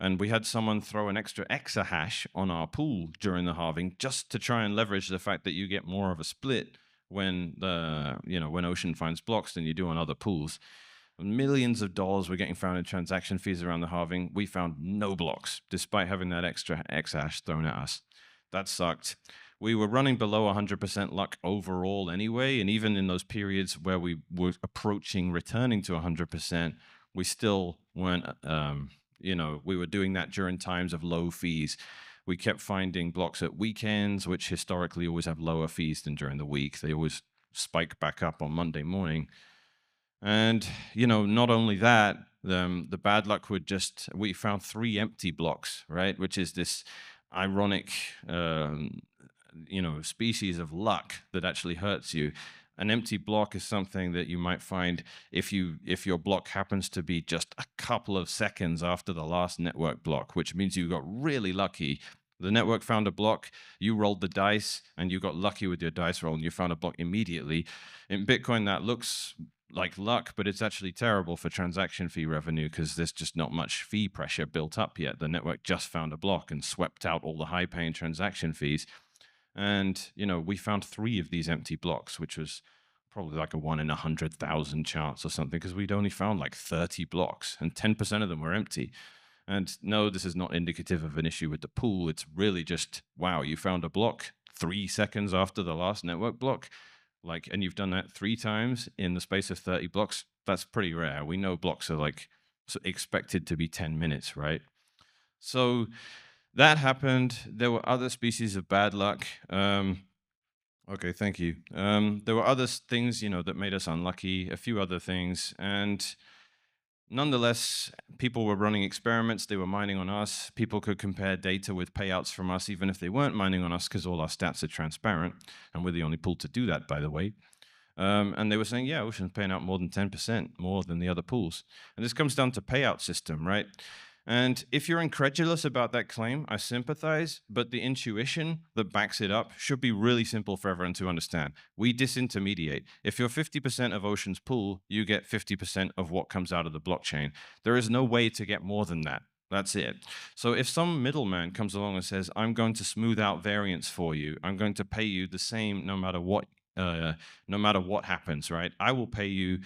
And we had someone throw an extra exahash on our pool during the halving just to try and leverage the fact that you get more of a split when when Ocean finds blocks than you do on other pools. Millions of dollars were getting found in transaction fees around the halving. We found no blocks, despite having that extra exahash thrown at us. That sucked. We were running below 100% luck overall anyway, and even in those periods where we were approaching returning to 100%, we still weren't, we were doing that during times of low fees. We kept finding blocks at weekends, which historically always have lower fees than during the week. They always spike back up on Monday morning. And, not only that, the bad luck we found 3 empty blocks, right? Which is this ironic, species of luck that actually hurts you. An empty block is something that you might find if your block happens to be just a couple of seconds after the last network block, which means you got really lucky. The network found a block, you rolled the dice, and you got lucky with your dice roll, and you found a block immediately. In Bitcoin, that looks like luck, but it's actually terrible for transaction fee revenue because there's just not much fee pressure built up yet. The network just found a block and swept out all the high-paying transaction fees. And, we found 3 of these empty blocks, which was probably like a 1 in 100,000 chance or something, because we'd only found like 30 blocks, and 10% of them were empty. And no, this is not indicative of an issue with the pool. It's really just, wow, you found a block 3 seconds after the last network block. And you've done that 3 times in the space of 30 blocks. That's pretty rare. We know blocks are expected to be 10 minutes, right? So that happened. There were other species of bad luck. Okay, thank you. There were other things, that made us unlucky, a few other things. And nonetheless, people were running experiments. They were mining on us. People could compare data with payouts from us, even if they weren't mining on us, because all our stats are transparent. And we're the only pool to do that, by the way. And they were saying, yeah, Ocean's paying out more than 10%, more than the other pools. And this comes down to payout system, right? And if you're incredulous about that claim, I sympathize, but the intuition that backs it up should be really simple for everyone to understand. We disintermediate. If you're 50% of Ocean's pool, you get 50% of what comes out of the blockchain. There is no way to get more than that. That's it. So if some middleman comes along and says, I'm going to smooth out variance for you, I'm going to pay you the same no matter what happens, right? I will pay you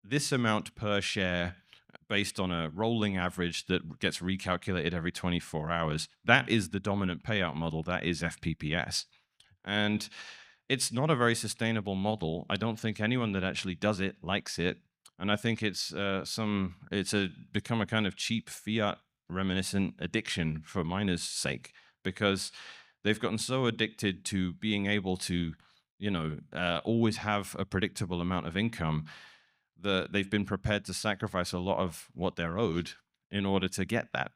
this amount per share based on a rolling average that gets recalculated every 24 hours. That is the dominant payout model. That is FPPS. And it's not a very sustainable model. I don't think anyone that actually does it likes it. And I think it's become a kind of cheap fiat reminiscent addiction for miners' sake, because they've gotten so addicted to being able to, always have a predictable amount of income that they've been prepared to sacrifice a lot of what they're owed in order to get that.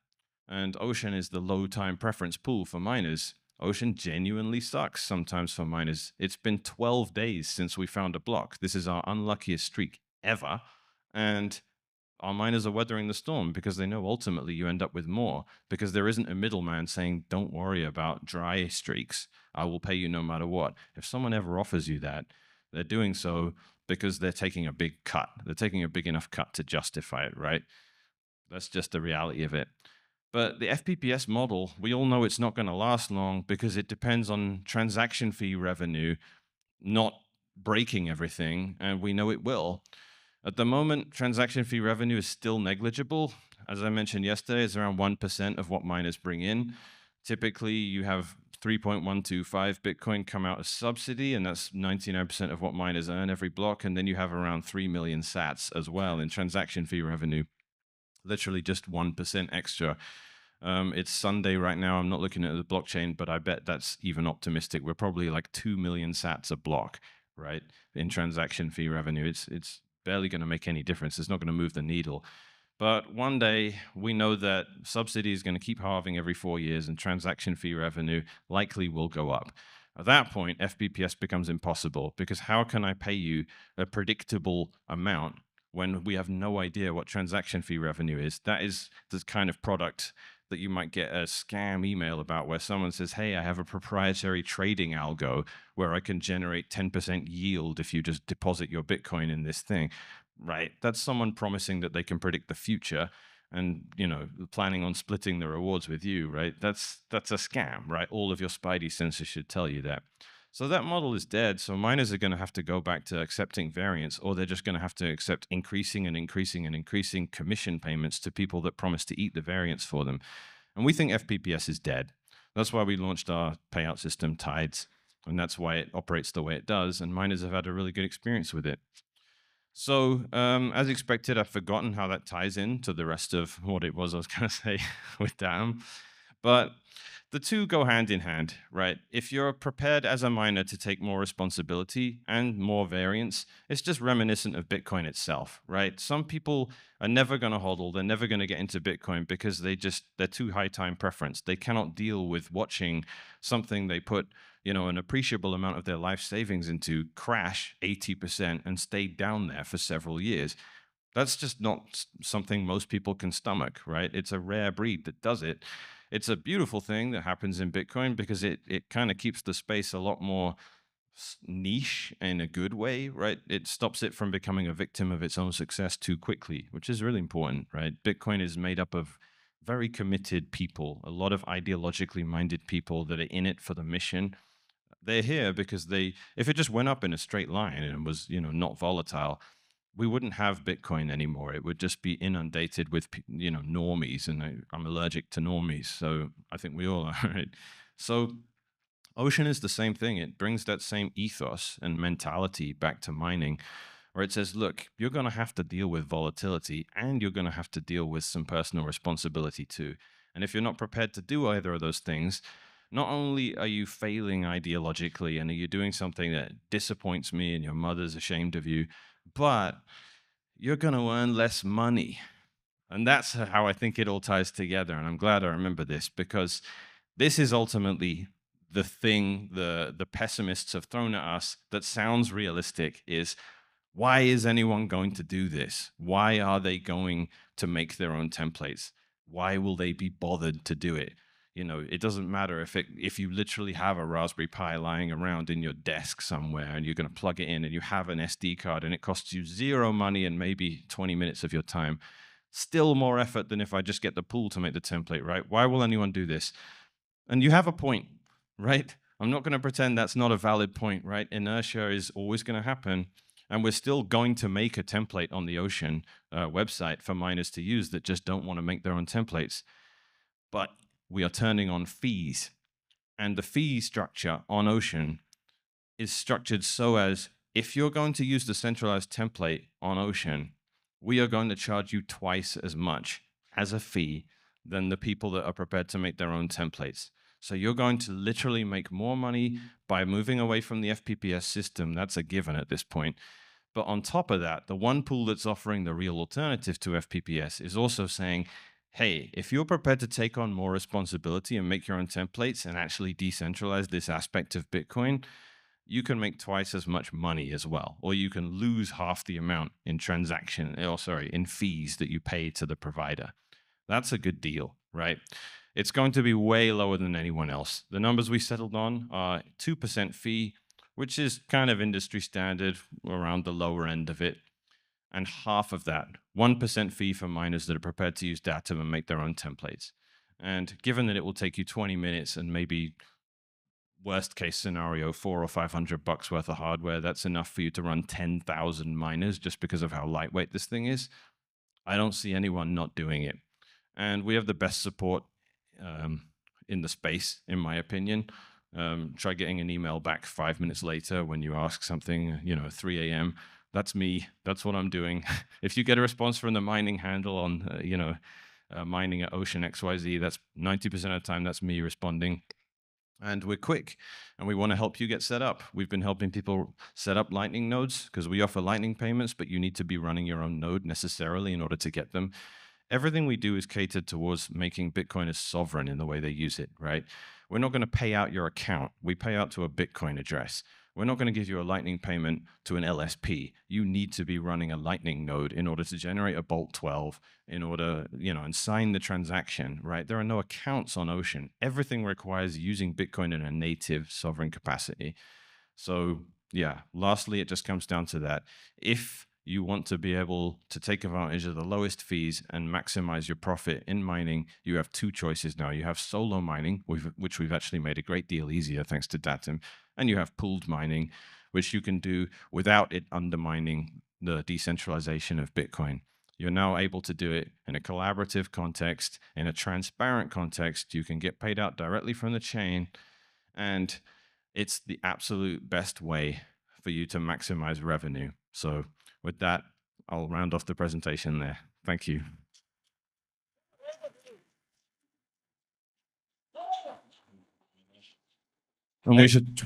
And Ocean is the low time preference pool for miners. Ocean genuinely sucks sometimes for miners. It's been 12 days since we found a block. This is our unluckiest streak ever. And our miners are weathering the storm because they know ultimately you end up with more, because there isn't a middleman saying, don't worry about dry streaks. I will pay you no matter what. If someone ever offers you that, they're doing so because they're taking a big cut. They're taking a big enough cut to justify it, right? That's just the reality of it. But the FPPS model, we all know it's not going to last long because it depends on transaction fee revenue not breaking everything, and we know it will. At the moment, transaction fee revenue is still negligible. As I mentioned yesterday, it's around 1% of what miners bring in. Typically, you have 3.125 Bitcoin come out as subsidy, and that's 99% of what miners earn every block. And then you have around 3 million sats as well in transaction fee revenue. Literally just 1% extra. It's Sunday right now. I'm not looking at the blockchain, but I bet that's even optimistic. We're probably like 2 million sats a block, right, in transaction fee revenue. It's barely going to make any difference. It's not going to move the needle. But one day, we know that subsidy is going to keep halving every 4 years, and transaction fee revenue likely will go up. At that point, FPPS becomes impossible, because how can I pay you a predictable amount when we have no idea what transaction fee revenue is? That is the kind of product that you might get a scam email about, where someone says, hey, I have a proprietary trading algo where I can generate 10% yield if you just deposit your Bitcoin in this thing, right? That's someone promising that they can predict the future and, planning on splitting the rewards with you, right? That's a scam, right? All of your spidey senses should tell you that. So that model is dead. So miners are going to have to go back to accepting variance, or they're just going to have to accept increasing and increasing and increasing commission payments to people that promise to eat the variance for them. And we think FPPS is dead. That's why we launched our payout system, Tides, and that's why it operates the way it does. And miners have had a really good experience with it. So as expected, I've forgotten how that ties in to the rest of what it was I was going to say with DATUM. But the two go hand in hand, right? If you're prepared as a miner to take more responsibility and more variance, it's just reminiscent of Bitcoin itself, right? Some people are never going to hodl. They're never going to get into Bitcoin because they're too high time preference. They cannot deal with watching something they put, an appreciable amount of their life savings into crash 80% and stay down there for several years. That's just not something most people can stomach, right? It's a rare breed that does it. It's a beautiful thing that happens in Bitcoin because it kind of keeps the space a lot more niche in a good way, right? It stops it from becoming a victim of its own success too quickly, which is really important, right? Bitcoin is made up of very committed people, a lot of ideologically minded people that are in it for the mission. They're here because if it just went up in a straight line and was, not volatile, we wouldn't have Bitcoin anymore. It would just be inundated with, normies, and I'm allergic to normies, so I think we all are, right? So Ocean is the same thing. It brings that same ethos and mentality back to mining, where it says, look, you're going to have to deal with volatility, and you're going to have to deal with some personal responsibility too. And if you're not prepared to do either of those things, not only are you failing ideologically and are you doing something that disappoints me and your mother's ashamed of you, but you're going to earn less money. And that's how I think it all ties together. And I'm glad I remember this, because this is ultimately the thing the pessimists have thrown at us that sounds realistic is, why is anyone going to do this? Why are they going to make their own templates? Why will they be bothered to do it? It doesn't matter if you literally have a Raspberry Pi lying around in your desk somewhere and you're going to plug it in and you have an SD card and it costs you zero money and maybe 20 minutes of your time. Still more effort than if I just get the pool to make the template, right? Why will anyone do this? And you have a point, right? I'm not going to pretend that's not a valid point, right? Inertia is always going to happen. And we're still going to make a template on the Ocean website for miners to use that just don't want to make their own templates. But we are turning on fees. And the fee structure on Ocean is structured so as, if you're going to use the centralized template on Ocean, we are going to charge you twice as much as a fee than the people that are prepared to make their own templates. So you're going to literally make more money by moving away from the FPPS system. That's a given at this point. But on top of that, the one pool that's offering the real alternative to FPPS is also saying, hey, if you're prepared to take on more responsibility and make your own templates and actually decentralize this aspect of Bitcoin, you can make twice as much money as well, or you can lose half the amount in in fees that you pay to the provider. That's a good deal, right? It's going to be way lower than anyone else. The numbers we settled on are 2% fee, which is kind of industry standard, around the lower end of it. And half of that, 1% fee for miners that are prepared to use Datum and make their own templates. And given that it will take you 20 minutes and maybe worst case scenario, $400 or $500 worth of hardware, that's enough for you to run 10,000 miners just because of how lightweight this thing is. I don't see anyone not doing it. And we have the best support in the space, in my opinion. Try getting an email back 5 minutes later when you ask something, 3 a.m. That's me. That's what I'm doing. If you get a response from the mining handle on, mining at Ocean XYZ, that's 90% of the time, that's me responding. And we're quick, and we want to help you get set up. We've been helping people set up Lightning nodes because we offer Lightning payments, but you need to be running your own node necessarily in order to get them. Everything we do is catered towards making Bitcoiners sovereign in the way they use it, right? We're not going to pay out your account. We pay out to a Bitcoin address. We're not going to give you a Lightning payment to an LSP. You need to be running a Lightning node in order to generate a Bolt 12, in order, and sign the transaction, right? There are no accounts on Ocean. Everything requires using Bitcoin in a native sovereign capacity. So yeah, lastly, it just comes down to that. If you want to be able to take advantage of the lowest fees and maximize your profit in mining, you have two choices now. You have solo mining, which we've actually made a great deal easier thanks to Datum, and you have pooled mining, which you can do without it undermining the decentralization of Bitcoin. You're now able to do it in a collaborative context, in a transparent context. You can get paid out directly from the chain, and it's the absolute best way for you to maximize revenue. So with that, I'll round off the presentation there. Thank you. And we should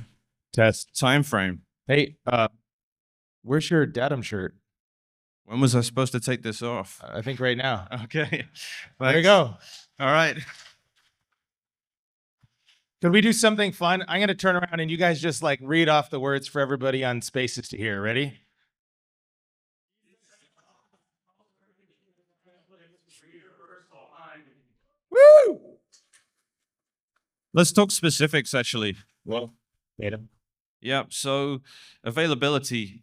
Test. time frame. Hey, where's your Datum shirt? When was I supposed to take this off? I think right now. Okay. There you go. All right. Could we do something fun? I'm going to turn around and you guys just like read off the words for everybody on Spaces to hear. Ready? Woo! Let's talk specifics, actually. Well, Datum. Yeah, so availability.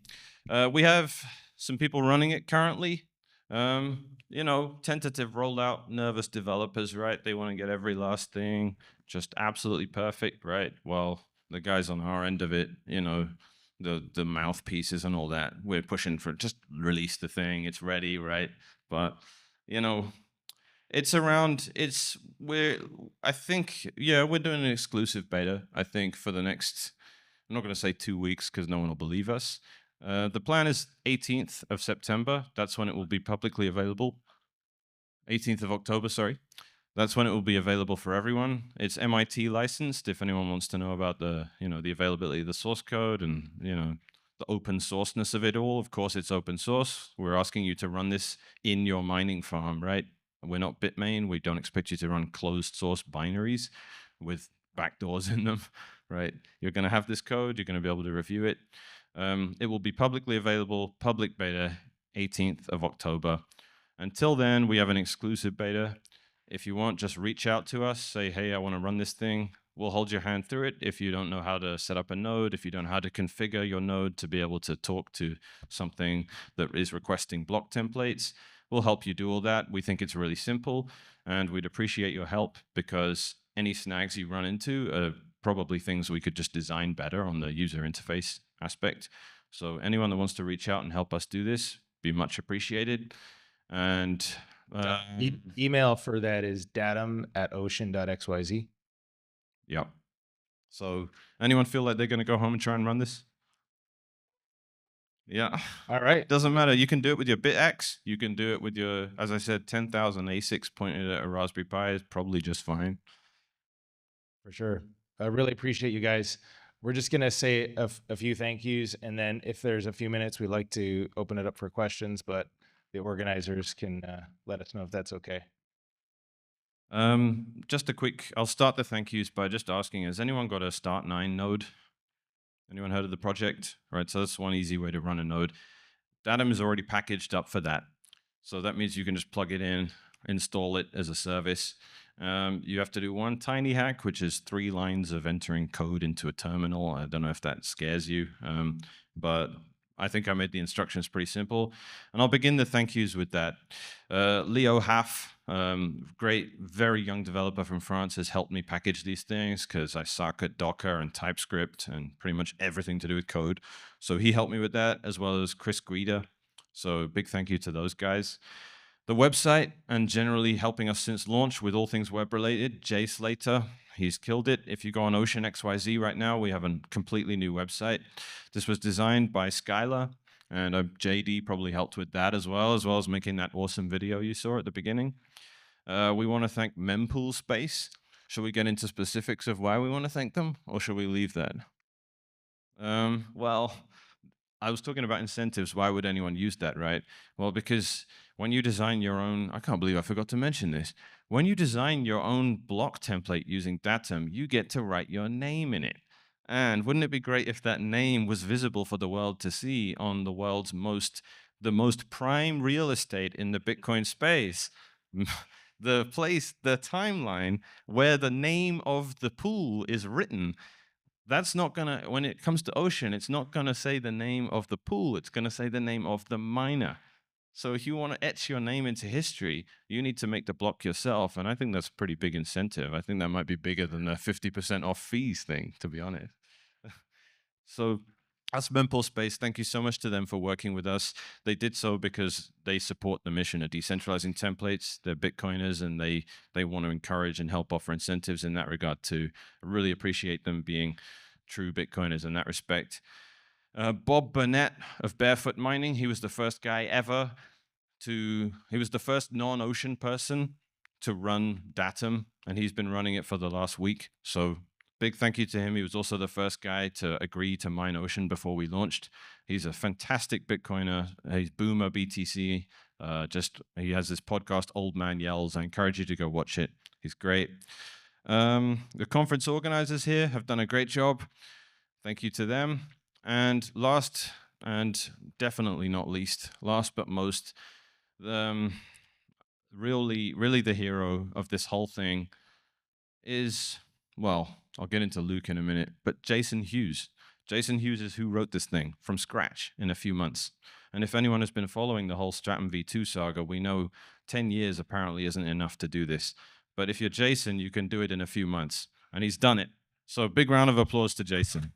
We have some people running it currently. Tentative rollout, nervous developers, right? They want to get every last thing just absolutely perfect, right? Well, the guys on our end of it, the mouthpieces and all that, we're pushing for just release the thing, it's ready, right? But, we're doing an exclusive beta, I think, for the next, I'm not going to say 2 weeks because no one will believe us. The plan is 18th of September. That's when it will be publicly available. 18th of October, sorry. That's when it will be available for everyone. It's MIT licensed. If anyone wants to know about the availability of the source code and, the open sourceness of it all, of course it's open source. We're asking you to run this in your mining farm, right? We're not Bitmain. We don't expect you to run closed source binaries with backdoors in them, right? You're going to have this code. You're going to be able to review it. It will be publicly available, public beta, 18th of October. Until then, we have an exclusive beta. If you want, just reach out to us. Say, hey, I want to run this thing. We'll hold your hand through it. If you don't know how to set up a node, if you don't know how to configure your node to be able to talk to something that is requesting block templates, we'll help you do all that. We think it's really simple, and we'd appreciate your help because any snags you run into are probably things we could just design better on the user interface aspect. So anyone that wants to reach out and help us do this, be much appreciated. And email for that is datum@ocean.xyz. yeah. So anyone feel like they're going to go home and try and run this? Yeah. All right. Doesn't matter. You can do it with your BitX. You can do it with your, as I said, 10,000 ASICs pointed at a Raspberry Pi is probably just fine. For sure. I really appreciate you guys. We're just going to say a few thank yous, and then if there's a few minutes, we'd like to open it up for questions, but the organizers can let us know if that's okay. Just a quick, I'll start the thank yous by just asking, has anyone got a Start9 node? Anyone heard of the project? All right, so that's one easy way to run a node. DATUM is already packaged up for that. So that means you can just plug it in, install it as a service. You have to do one tiny hack, which is 3 lines of entering code into a terminal. I don't know if that scares you, but I think I made the instructions pretty simple. And I'll begin the thank yous with that. Leo Haff, great, very young developer from France, has helped me package these things because I suck at Docker and TypeScript and pretty much everything to do with code. So he helped me with that, as well as Chris Guida. So big thank you to those guys. The website, and generally helping us since launch with all things web related, Jay Slater, he's killed it. If you go on Ocean XYZ right now, we have a completely new website. This was designed by Skylar, and JD probably helped with that as well as making that awesome video you saw at the beginning. We want to thank Mempool Space. Should we get into specifics of why we want to thank them, or should we leave that? Well, I was talking about incentives. Why would anyone use that, right? Well, because when you design your own, I can't believe I forgot to mention this. When you design your own block template using DATUM, you get to write your name in it. And wouldn't it be great if that name was visible for the world to see on the world's the most prime real estate in the Bitcoin space? The place, the timeline where the name of the pool is written. That's not gonna, when it comes to Ocean, it's not gonna say the name of the pool, it's gonna say the name of the miner. So if you wanna etch your name into history, you need to make the block yourself, and I think that's a pretty big incentive. I think that might be bigger than the 50% off fees thing, to be honest. So that's Mempool Space. Thank you so much to them for working with us. They did so because they support the mission of decentralizing templates. They're Bitcoiners, and they want to encourage and help offer incentives in that regard too. I really appreciate them being true Bitcoiners in that respect. Bob Burnett of Barefoot Mining, he was the first guy ever he was the first non-Ocean person to run DATUM, and he's been running it for the last week. So big thank you to him. He was also the first guy to agree to mine Ocean before we launched. He's a fantastic Bitcoiner. He's Boomer BTC. He has this podcast, Old Man Yells. I encourage you to go watch it. He's great. The conference organizers here have done a great job. Thank you to them. And last, and definitely not least, last but most, really the hero of this whole thing is, well, I'll get into Luke in a minute, but Jason Hughes. Jason Hughes is who wrote this thing from scratch in a few months. And if anyone has been following the whole Stratum V2 saga, we know 10 years apparently isn't enough to do this. But if you're Jason, you can do it in a few months. And he's done it. So a big round of applause to Jason.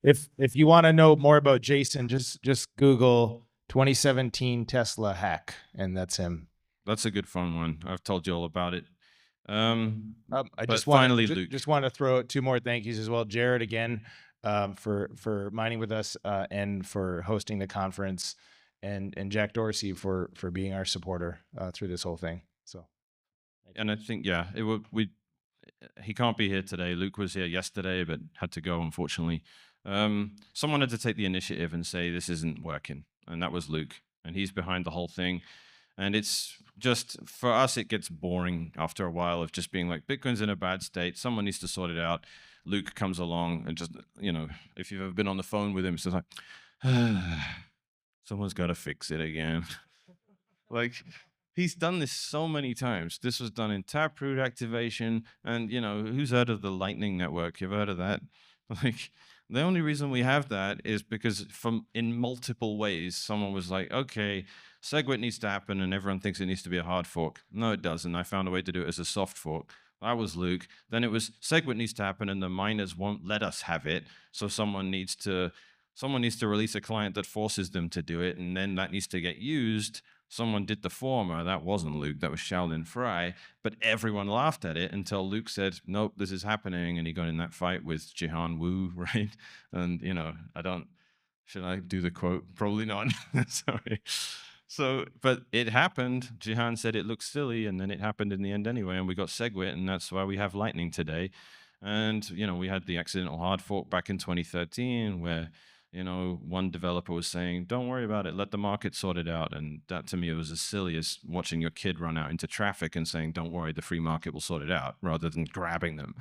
If you want to know more about Jason, just Google 2017 Tesla hack, and that's him. That's a good fun one. I've told you all about it. I just want to throw out 2 more thank yous as well. Jared again for mining with us and for hosting the conference, and Jack Dorsey for being our supporter through this whole thing. So, and I think he can't be here today. Luke was here yesterday, but had to go, unfortunately. Someone had to take the initiative and say this isn't working, and that was Luke, and he's behind the whole thing. And it's just, for us, it gets boring after a while of just being like, Bitcoin's in a bad state, someone needs to sort it out. Luke comes along and just, if you've ever been on the phone with him, it's just like, someone's got to fix it again. Like, he's done this so many times. This was done in Taproot activation, and, who's heard of the Lightning Network? You've heard of that? Like, the only reason we have that is because in multiple ways, someone was like, okay, SegWit needs to happen, and everyone thinks it needs to be a hard fork. No, it doesn't. I found a way to do it as a soft fork. That was Luke. Then it was SegWit needs to happen, and the miners won't let us have it. So someone needs to release a client that forces them to do it, and then that needs to get used. Someone did the former. That wasn't Luke. That was Shaolin Fry. But everyone laughed at it until Luke said, nope, this is happening. And he got in that fight with Jihan Wu, right? And, should I do the quote? Probably not. Sorry. So, but it happened. Jihan said it looks silly, and then it happened in the end anyway, and we got SegWit, and that's why we have Lightning today. And, we had the accidental hard fork back in 2013 where, one developer was saying, don't worry about it, let the market sort it out. And that to me was as silly as watching your kid run out into traffic and saying, don't worry, the free market will sort it out, rather than grabbing them.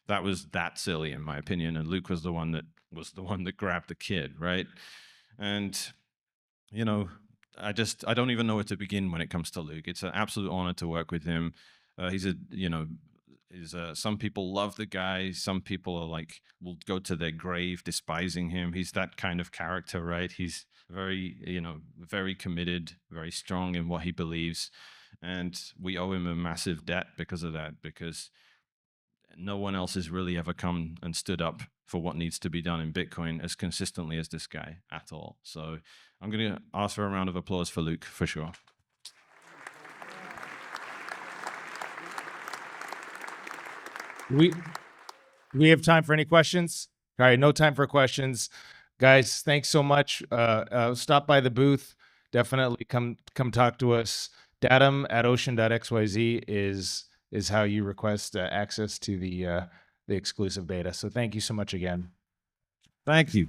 that was that silly in my opinion. And Luke was the one that grabbed the kid, right? And you know, I don't even know where to begin when it comes to Luke. It's an absolute honor to work with him. Some people love the guy. Some people are like, will go to their grave despising him. He's that kind of character, right? He's very committed, very strong in what he believes. And we owe him a massive debt because of that, because no one else has really ever come and stood up for what needs to be done in Bitcoin as consistently as this guy at all. So I'm going to ask for a round of applause for Luke for sure. We have time for any questions? All right, no time for questions. Guys, thanks so much. Stop by the booth. Definitely come talk to us. Datum@ocean.xyz is how you request access to the exclusive beta. So thank you so much again. Thank you.